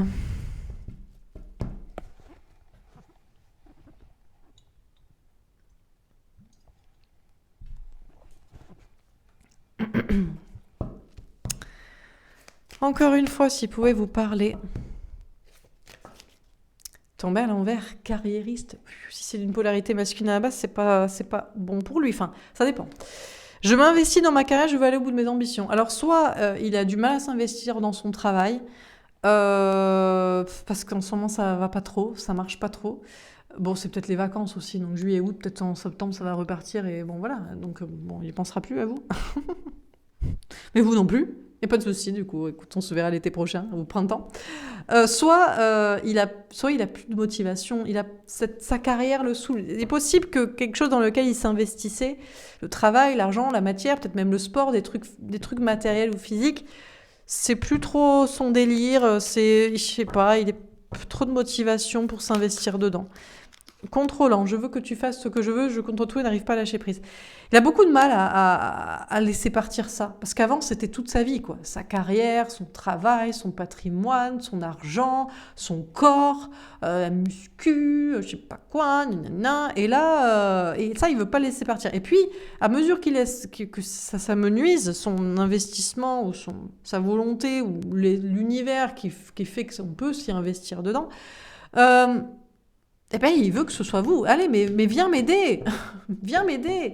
Speaker 1: Encore une fois, s'il pouvait vous parler. Tomber à l'envers, carriériste. Si c'est d'une polarité masculine à la base, c'est pas bon pour lui. Enfin, ça dépend. Je m'investis dans ma carrière, je veux aller au bout de mes ambitions. Alors, soit il a du mal à s'investir dans son travail, parce qu'en ce moment, ça va pas trop, ça marche pas trop. Bon, c'est peut-être les vacances aussi, donc juillet, août, peut-être en septembre, ça va repartir, et bon, voilà. Donc, bon, il pensera plus à vous. Mais vous non plus. Il n'y a pas de souci, du coup. Écoute, on se verra l'été prochain, au printemps. Soit il a plus de motivation, sa carrière le saoule. Il est possible que quelque chose dans lequel il s'investissait, le travail, l'argent, la matière, peut-être même le sport, des trucs matériels ou physiques, c'est plus trop son délire. Je sais pas, il a trop de motivation pour s'investir dedans. Contrôlant, je veux que tu fasses ce que je veux, je contrôle tout et n'arrive pas à lâcher prise. Il a beaucoup de mal à laisser partir ça, parce qu'avant c'était toute sa vie, quoi. Sa carrière, son travail, son patrimoine, son argent, son corps, la muscu, je sais pas quoi, nanana. Et là, et ça il veut pas laisser partir. Et puis, à mesure qu'il laisse que ça s'amenuise, son investissement ou sa volonté ou l'univers qui fait qu'on peut s'y investir dedans. Eh ben, il veut que ce soit vous. Allez, mais viens m'aider. Viens m'aider.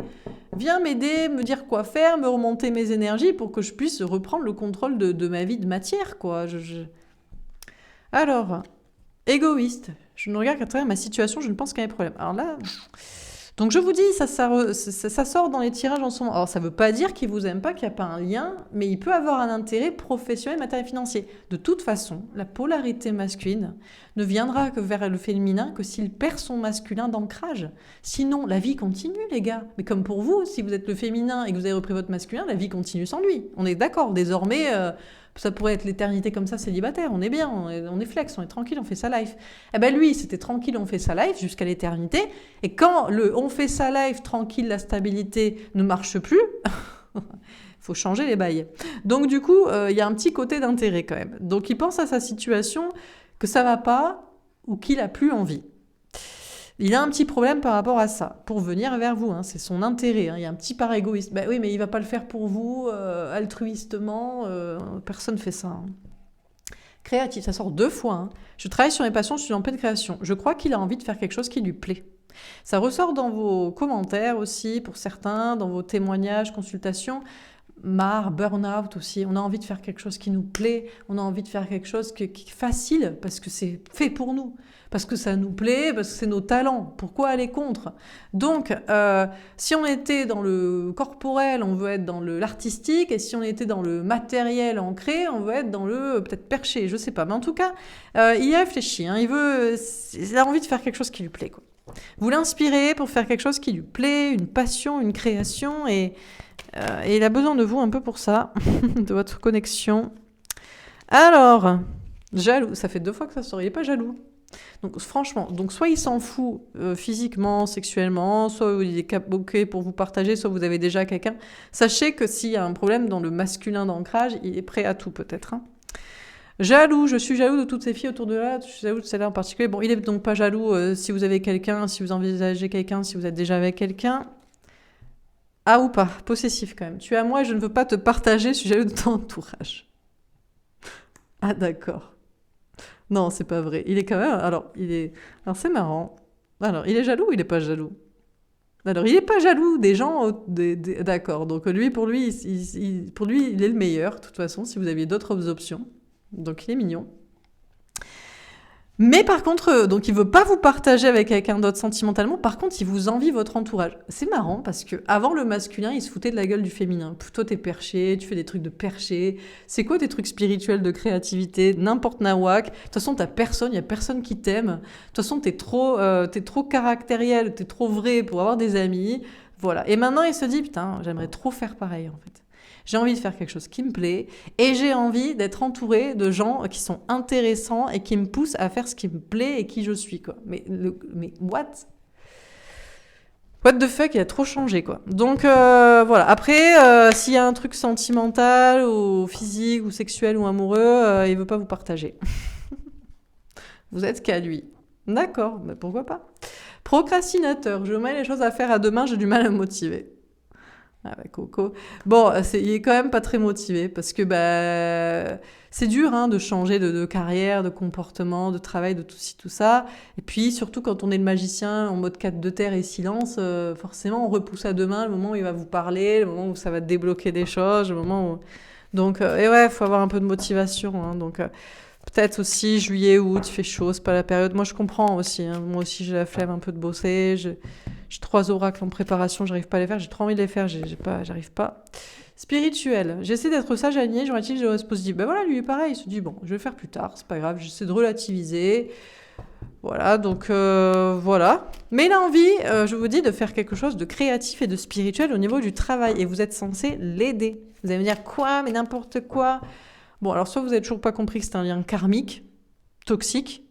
Speaker 1: Viens m'aider, me dire quoi faire, me remonter mes énergies pour que je puisse reprendre le contrôle de ma vie de matière, quoi. Alors, égoïste. Je me regarde à travers ma situation, je ne pense qu'à mes problèmes. Alors là... Donc je vous dis, ça sort dans les tirages en ce moment. Alors ça ne veut pas dire qu'il ne vous aime pas, qu'il n'y a pas un lien, mais il peut avoir un intérêt professionnel, matériel, financier. De toute façon, la polarité masculine ne viendra que vers le féminin que s'il perd son masculin d'ancrage. Sinon, la vie continue, les gars. Mais comme pour vous, si vous êtes le féminin et que vous avez repris votre masculin, la vie continue sans lui. On est d'accord, désormais... ça pourrait être l'éternité comme ça, célibataire. On est bien, on est flex, on est tranquille, on fait sa life. Eh ben lui, c'était tranquille, on fait sa life jusqu'à l'éternité. Et quand on fait sa life tranquille, la stabilité ne marche plus, faut changer les bails. Donc du coup, il y a un petit côté d'intérêt quand même. Donc il pense à sa situation, que ça va pas ou qu'il a plus envie. Il a un petit problème par rapport à ça, pour venir vers vous, hein, c'est son intérêt, hein, il y a un petit part égoïste. Ben oui, mais il va pas le faire pour vous, altruistement, personne fait ça. Hein. Créatif, ça sort 2 fois. Hein. Je travaille sur mes passions, je suis en pleine création. Je crois qu'il a envie de faire quelque chose qui lui plaît. Ça ressort dans vos commentaires aussi, pour certains, dans vos témoignages, consultations. Marre, burn-out aussi, on a envie de faire quelque chose qui nous plaît, on a envie de faire quelque chose qui est facile, parce que c'est fait pour nous, parce que ça nous plaît, parce que c'est nos talents, pourquoi aller contre ? Donc, si on était dans le corporel, on veut être dans l'artistique, et si on était dans le matériel ancré, on veut être dans le peut-être perché, je sais pas, mais en tout cas, il y a réfléchi, hein, il a envie de faire quelque chose qui lui plaît, quoi. Vous l'inspirez pour faire quelque chose qui lui plaît, une passion, une création, et il a besoin de vous un peu pour ça, de votre connexion. Alors, jaloux, ça fait 2 fois que ça sort, il n'est pas jaloux. Donc franchement, donc soit il s'en fout physiquement, sexuellement, soit il est ok pour vous partager, soit vous avez déjà quelqu'un. Sachez que s'il y a un problème dans le masculin d'ancrage, il est prêt à tout peut-être. Hein. Jaloux, je suis jaloux de toutes ces filles autour de là, je suis jaloux de celle-là en particulier. Bon, il est donc pas jaloux si vous avez quelqu'un, si vous envisagez quelqu'un, si vous êtes déjà avec quelqu'un. Ah ou pas, possessif quand même. Tu es à moi et je ne veux pas te partager, je suis jaloux de ton entourage. Ah d'accord. Non, c'est pas vrai. Il est quand même. Alors, c'est marrant. Alors, il est jaloux ou il est pas jaloux? Alors, il est pas jaloux des gens. D'accord. Donc, pour lui, il est le meilleur. De toute façon, si vous aviez d'autres options. Donc, il est mignon. Mais par contre, donc il veut pas vous partager avec quelqu'un d'autre sentimentalement. Par contre, il vous envie votre entourage. C'est marrant parce que avant le masculin, il se foutait de la gueule du féminin. Toi, t'es perché, tu fais des trucs de perché. C'est quoi tes trucs spirituels de créativité? N'importe nawak. De toute façon, t'as personne, il y a personne qui t'aime. De toute façon, t'es trop caractériel, t'es trop vrai pour avoir des amis. Voilà. Et maintenant, il se dit putain, j'aimerais trop faire pareil en fait. J'ai envie de faire quelque chose qui me plaît et j'ai envie d'être entourée de gens qui sont intéressants et qui me poussent à faire ce qui me plaît et qui je suis, quoi. Mais what? What the fuck, il a trop changé, quoi. Donc, voilà. Après, s'il y a un truc sentimental ou physique ou sexuel ou amoureux, il veut pas vous partager. Vous êtes qu'à lui. D'accord, mais pourquoi pas? Procrastinateur, je mets les choses à faire à demain, j'ai du mal à me motiver. Ah bah Coco. Bon, il est quand même pas très motivé parce que c'est dur hein, de changer de carrière, de comportement, de travail, de tout ci, tout ça. Et puis surtout quand on est le magicien en mode 4 de terre et silence, forcément on repousse à demain le moment où il va vous parler, le moment où ça va débloquer des choses, le moment où... Donc, et ouais, faut avoir un peu de motivation. Hein, donc, peut-être aussi juillet, août, il fait chaud, c'est pas la période. Moi je comprends aussi. Hein, moi aussi j'ai la flemme un peu de bosser. J'ai 3 oracles en préparation, j'arrive pas à les faire. J'ai trop envie de les faire, j'arrive pas. Spirituel. J'essaie d'être sage, aligné, gentil, je reste positif. Ben voilà, lui pareil, il se dit bon, je vais le faire plus tard, c'est pas grave. J'essaie de relativiser. Voilà, donc voilà. Mais il a envie, je vous dis, de faire quelque chose de créatif et de spirituel au niveau du travail. Et vous êtes censé l'aider. Vous allez me dire quoi, mais n'importe quoi. Bon, alors soit vous n'avez toujours pas compris que c'est un lien karmique, toxique.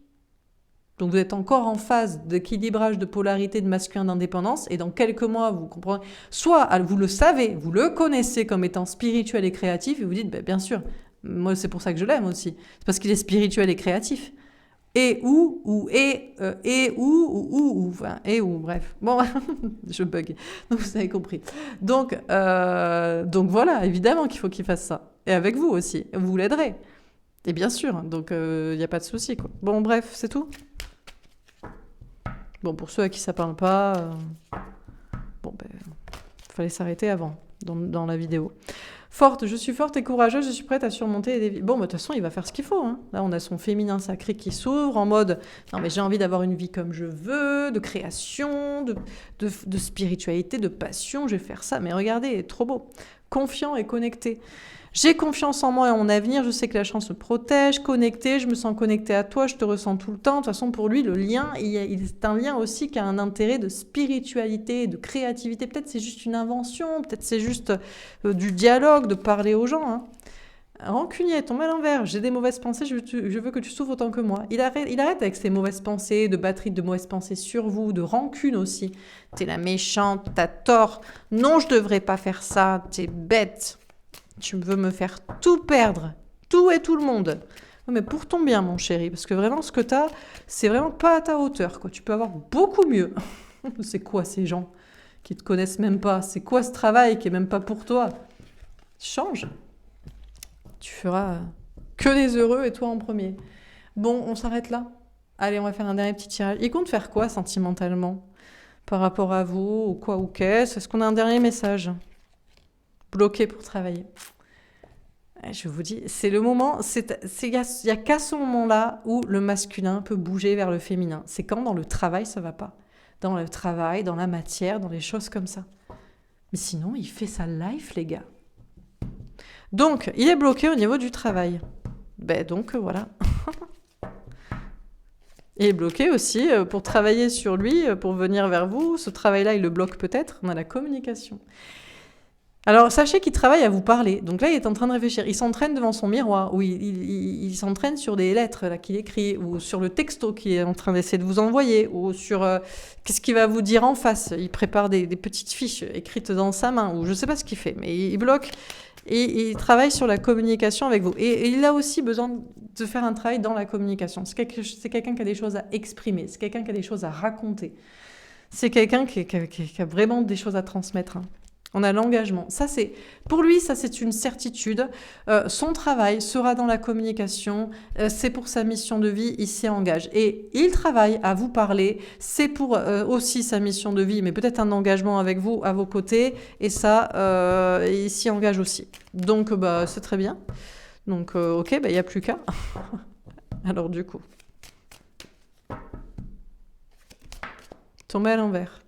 Speaker 1: Donc vous êtes encore en phase d'équilibrage de polarité de masculin d'indépendance et dans quelques mois vous comprenez, soit vous le savez, vous le connaissez comme étant spirituel et créatif et vous dites bien sûr, moi c'est pour ça que je l'aime aussi, c'est parce qu'il est spirituel et créatif. Et bref. Bon, je bug. Donc vous avez compris. Donc voilà, évidemment qu'il faut qu'il fasse ça. Et avec vous aussi, vous l'aiderez. Et bien sûr, donc il n'y a pas de souci quoi. Bon bref, c'est tout. Bon, pour ceux à qui ça parle pas, fallait s'arrêter avant, dans la vidéo. Forte, je suis forte et courageuse, je suis prête à surmonter des vies. Bon, de toute façon, il va faire ce qu'il faut. Hein. Là, on a son féminin sacré qui s'ouvre en mode « Non, mais j'ai envie d'avoir une vie comme je veux, de création, de spiritualité, de passion, je vais faire ça. » Mais regardez, il est trop beau. Confiant et connecté. J'ai confiance en moi et en mon avenir, je sais que la chance me protège, connecté, je me sens connecté à toi, je te ressens tout le temps. De toute façon, pour lui, le lien, c'est un lien aussi qui a un intérêt de spiritualité, de créativité. Peut-être c'est juste une invention, peut-être c'est juste du dialogue, de parler aux gens. Hein. Rancunier, tombé à l'envers, j'ai des mauvaises pensées, je veux que tu souffres autant que moi. Il arrête avec ses mauvaises pensées, de batterie de mauvaises pensées sur vous, de rancune aussi. T'es la méchante, t'as tort. Non, je devrais pas faire ça, t'es bête. Tu veux me faire tout perdre, tout et tout le monde. Mais pour ton bien, mon chéri, parce que vraiment, ce que t'as, c'est vraiment pas à ta hauteur, quoi. Tu peux avoir beaucoup mieux. C'est quoi ces gens qui te connaissent même pas? C'est quoi ce travail qui est même pas pour toi? Change. Tu feras que des heureux et toi en premier. Bon, on s'arrête là. Allez, on va faire un dernier petit tirage. Il compte faire quoi sentimentalement par rapport à vous ou quoi ou qu'est-ce? Est-ce qu'on a un dernier message? Bloqué pour travailler. Je vous dis, c'est le moment, il y a qu'à ce moment-là où le masculin peut bouger vers le féminin. C'est quand dans le travail ça va pas. Dans le travail, dans la matière, dans les choses comme ça. Mais sinon, il fait sa life, les gars. Donc, il est bloqué au niveau du travail. Donc, voilà. Et bloqué aussi pour travailler sur lui, pour venir vers vous. Ce travail-là, il le bloque peut-être. On a la communication. Alors, sachez qu'il travaille à vous parler. Donc là, il est en train de réfléchir. Il s'entraîne devant son miroir, ou il s'entraîne sur des lettres là qu'il écrit, ou sur le texto qu'il est en train d'essayer de vous envoyer, ou sur qu'est-ce qu'il va vous dire en face. Il prépare des petites fiches écrites dans sa main, ou je ne sais pas ce qu'il fait, mais il bloque. Et il travaille sur la communication avec vous. Et il a aussi besoin de faire un travail dans la communication. C'est quelqu'un qui a des choses à exprimer. C'est quelqu'un qui a des choses à raconter. C'est quelqu'un qui a vraiment des choses à transmettre. On a l'engagement. Pour lui, ça c'est une certitude. Son travail sera dans la communication. C'est pour sa mission de vie. Il s'y engage. Et il travaille à vous parler. C'est pour aussi sa mission de vie, mais peut-être un engagement avec vous, à vos côtés. Et ça, il s'y engage aussi. Donc, c'est très bien. Donc, ok, il n'y a plus qu'à. Alors, du coup. Tomber à l'envers.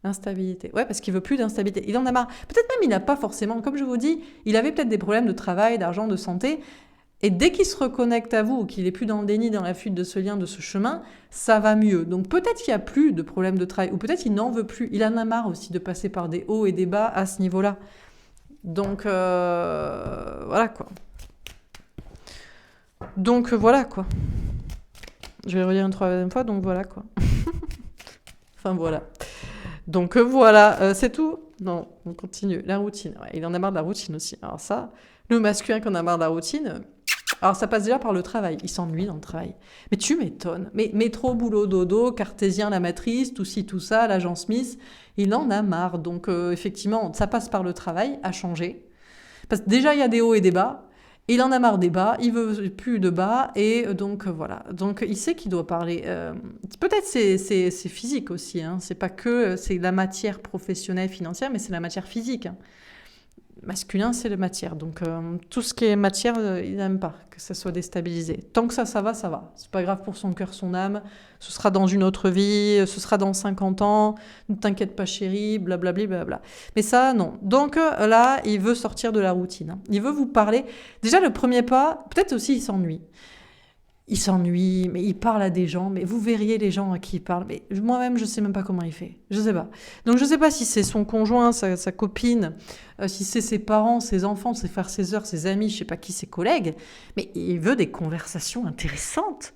Speaker 1: Instabilité. Ouais, parce qu'il veut plus d'instabilité. Il en a marre. Peut-être même il n'a pas forcément, comme je vous dis, il avait peut-être des problèmes de travail, d'argent, de santé. Et dès qu'il se reconnecte à vous, ou qu'il est plus dans le déni, dans la fuite de ce lien, de ce chemin, ça va mieux. Donc peut-être qu'il n'y a plus de problème de travail, ou peut-être qu'il n'en veut plus. Il en a marre aussi de passer par des hauts et des bas à ce niveau-là. Donc voilà quoi. Donc voilà quoi. Je vais le redire une troisième fois, donc voilà quoi. Enfin voilà. Donc voilà, c'est tout. Non, on continue. La routine. Ouais, il en a marre de la routine aussi. Alors ça, le masculin qui en a marre de la routine, alors ça passe déjà par le travail. Il s'ennuie dans le travail. Mais tu m'étonnes. Mais métro, boulot, dodo, cartésien, la matrice, tout ci, tout ça, l'agent Smith, il en a marre. Donc effectivement, ça passe par le travail à changer. Parce que déjà, il y a des hauts et des bas. Il en a marre des bas, il veut plus de bas, et donc voilà. Donc il sait qu'il doit parler. Peut-être c'est physique aussi, hein. C'est pas que c'est la matière professionnelle, financière, mais c'est la matière physique. Hein. Masculin, c'est la matière. Donc tout ce qui est matière, il n'aime pas que ça soit déstabilisé. Tant que ça va, ça va. C'est pas grave pour son cœur, son âme. Ce sera dans une autre vie, ce sera dans 50 ans. Ne t'inquiète pas, chérie, blablabla. Bla. Mais ça, non. Donc là, il veut sortir de la routine. Hein. Il veut vous parler. Déjà, le premier pas, peut-être aussi, il s'ennuie. Il s'ennuie, mais il parle à des gens, mais vous verriez les gens à qui il parle. Mais moi-même, je sais même pas comment il fait. Je sais pas. Donc je sais pas si c'est son conjoint, sa copine, si c'est ses parents, ses enfants, ses frères, ses sœurs, ses amis, je sais pas qui, ses collègues. Mais il veut des conversations intéressantes.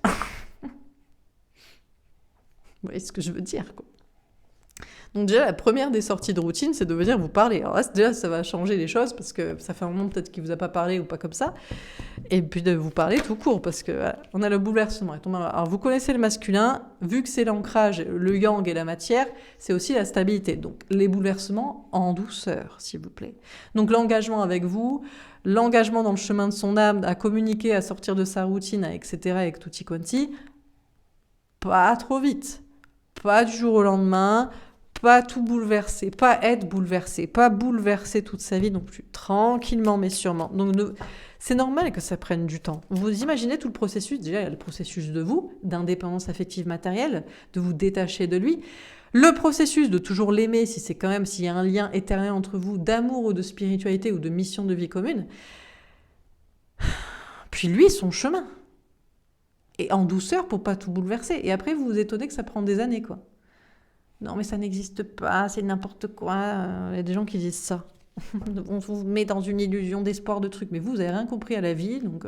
Speaker 1: Vous voyez ce que je veux dire, quoi. Donc déjà, la première des sorties de routine, c'est de venir vous parler. Alors là, déjà, ça va changer les choses, parce que ça fait un moment peut-être qu'il vous a pas parlé ou pas comme ça. Et puis de vous parler tout court, parce que voilà, on a le bouleversement. Alors vous connaissez le masculin, vu que c'est l'ancrage, le yang et la matière, c'est aussi la stabilité. Donc les bouleversements en douceur, s'il vous plaît. Donc l'engagement avec vous, l'engagement dans le chemin de son âme, à communiquer, à sortir de sa routine, etc., avec tutti quanti, pas trop vite. Pas du jour au lendemain, pas tout bouleverser, pas être bouleversé, pas bouleverser toute sa vie non plus. Tranquillement mais sûrement. Donc c'est normal que ça prenne du temps. Vous imaginez tout le processus, déjà il y a le processus de vous, d'indépendance affective matérielle, de vous détacher de lui. Le processus de toujours l'aimer, s'il y a un lien éternel entre vous, d'amour ou de spiritualité ou de mission de vie commune. Puis lui, son chemin. Et en douceur pour pas tout bouleverser. Et après, vous vous étonnez que ça prend des années, quoi. Non, mais ça n'existe pas, c'est n'importe quoi. Il y a des gens qui disent ça. On vous met dans une illusion d'espoir de trucs. Mais vous n'avez rien compris à la vie, donc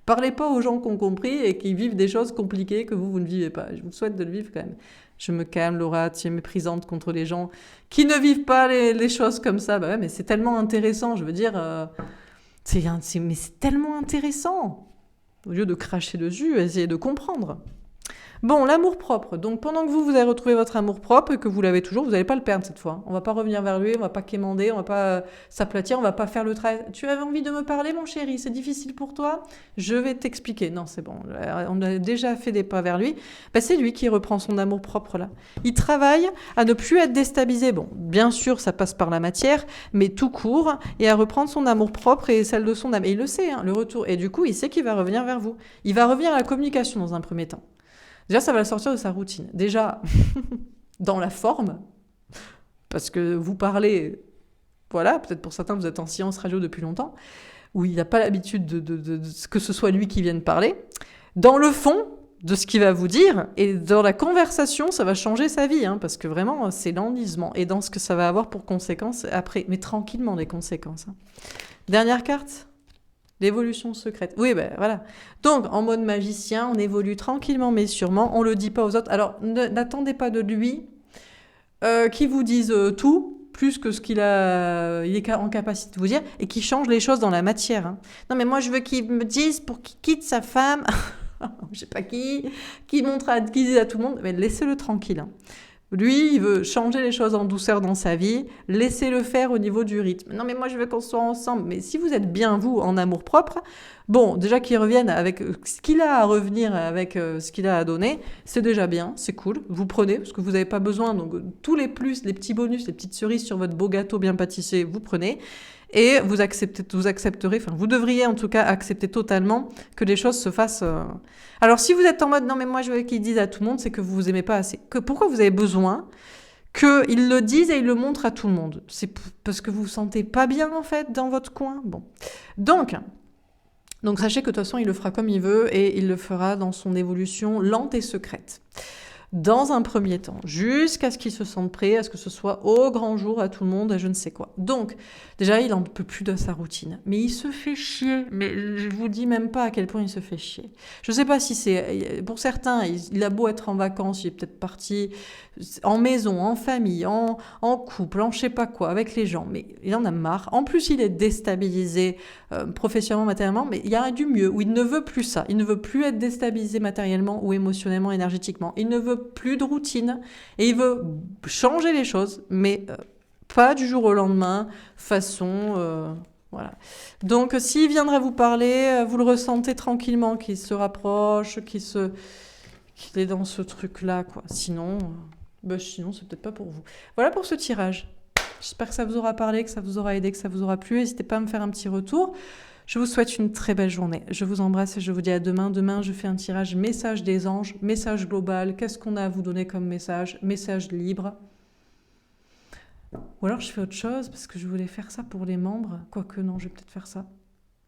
Speaker 1: parlez pas aux gens qui ont compris et qui vivent des choses compliquées que vous ne vivez pas. Je vous souhaite de le vivre quand même. Je me calme, Laura, tu es méprisante contre les gens qui ne vivent pas les choses comme ça. Bah ouais, mais c'est tellement intéressant, je veux dire... mais c'est tellement intéressant. Au lieu de cracher dessus, essayez de comprendre. Bon, l'amour-propre. Donc, pendant que vous avez retrouvé votre amour-propre et que vous l'avez toujours, vous n'allez pas le perdre cette fois. On ne va pas revenir vers lui, on ne va pas quémander, on ne va pas s'aplatir, on ne va pas faire le travail. Tu avais envie de me parler, mon chéri? C'est difficile pour toi? Je vais t'expliquer. Non, c'est bon. On a déjà fait des pas vers lui. C'est lui qui reprend son amour-propre là. Il travaille à ne plus être déstabilisé. Bon, bien sûr, ça passe par la matière, mais tout court, et à reprendre son amour-propre et celle de son âme. Et il le sait, hein, le retour. Et du coup, il sait qu'il va revenir vers vous. Il va revenir à la communication dans un premier temps. Déjà, ça va le sortir de sa routine. Déjà, dans la forme, parce que vous parlez, voilà, peut-être pour certains, vous êtes en silence radio depuis longtemps, où il n'a pas l'habitude que ce soit lui qui vienne parler. Dans le fond, de ce qu'il va vous dire, et dans la conversation, ça va changer sa vie, hein, parce que vraiment, c'est l'enlisement, et dans ce que ça va avoir pour conséquences après, mais tranquillement les conséquences. Hein. Dernière carte, l'évolution secrète. Oui, ben voilà. Donc, en mode magicien, on évolue tranquillement mais sûrement, on le dit pas aux autres. Alors, n'attendez pas de lui qui vous dise tout, plus que ce qu'il est en capacité de vous dire, et qui change les choses dans la matière. Hein. Non, mais moi, je veux qu'il me dise pour qu'il quitte sa femme, je sais pas qui dise à tout le monde, mais laissez-le tranquille. Hein. Lui, il veut changer les choses en douceur dans sa vie, laissez-le faire au niveau du rythme. Non, mais moi, je veux qu'on soit ensemble. Mais si vous êtes bien, vous, en amour-propre, bon, déjà qu'il revienne avec ce qu'il a à revenir, avec ce qu'il a à donner, c'est déjà bien, c'est cool. Vous prenez, parce que vous n'avez pas besoin. Donc, tous les plus, les petits bonus, les petites cerises sur votre beau gâteau bien pâtissé, vous prenez. Et vous accepterez, enfin, vous devriez en tout cas accepter totalement que les choses se fassent. Alors, si vous êtes en mode non, mais moi je veux qu'ils disent à tout le monde, c'est que vous vous aimez pas assez. Pourquoi vous avez besoin qu'ils le disent et ils le montrent à tout le monde? C'est parce que vous vous sentez pas bien en fait dans votre coin. Bon, donc sachez que de toute façon, il le fera comme il veut et il le fera dans son évolution lente et secrète. Dans un premier temps, jusqu'à ce qu'il se sente prêt, à ce que ce soit au grand jour, à tout le monde, à je ne sais quoi. Donc, déjà, il n'en peut plus de sa routine. Mais il se fait chier. Mais je vous dis même pas à quel point il se fait chier. Je ne sais pas si c'est... Pour certains, il a beau être en vacances, il est peut-être parti en maison, en famille, en couple, en je sais pas quoi, avec les gens. Mais il en a marre. En plus, il est déstabilisé professionnellement, matériellement. Mais il y a du mieux, où il ne veut plus ça. Il ne veut plus être déstabilisé matériellement ou émotionnellement, énergétiquement. Il ne veut plus de routine et il veut changer les choses, mais pas du jour au lendemain, façon... voilà. Donc, s'il viendrait vous parler, vous le ressentez tranquillement, qu'il se rapproche, qu'il est dans ce truc-là, quoi. Sinon, sinon, c'est peut-être pas pour vous. Voilà pour ce tirage. J'espère que ça vous aura parlé, que ça vous aura aidé, que ça vous aura plu. N'hésitez pas à me faire un petit retour. Je vous souhaite une très belle journée. Je vous embrasse et je vous dis à demain. Demain, je fais un tirage message des anges, message global. Qu'est-ce qu'on a à vous donner comme message? Message libre. Ou alors je fais autre chose parce que je voulais faire ça pour les membres. Quoique non, je vais peut-être faire ça.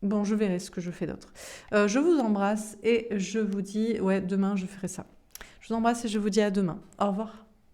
Speaker 1: Bon, je verrai ce que je fais d'autre. Je vous embrasse et je vous dis... Ouais, demain, je ferai ça. Je vous embrasse et je vous dis à demain. Au revoir.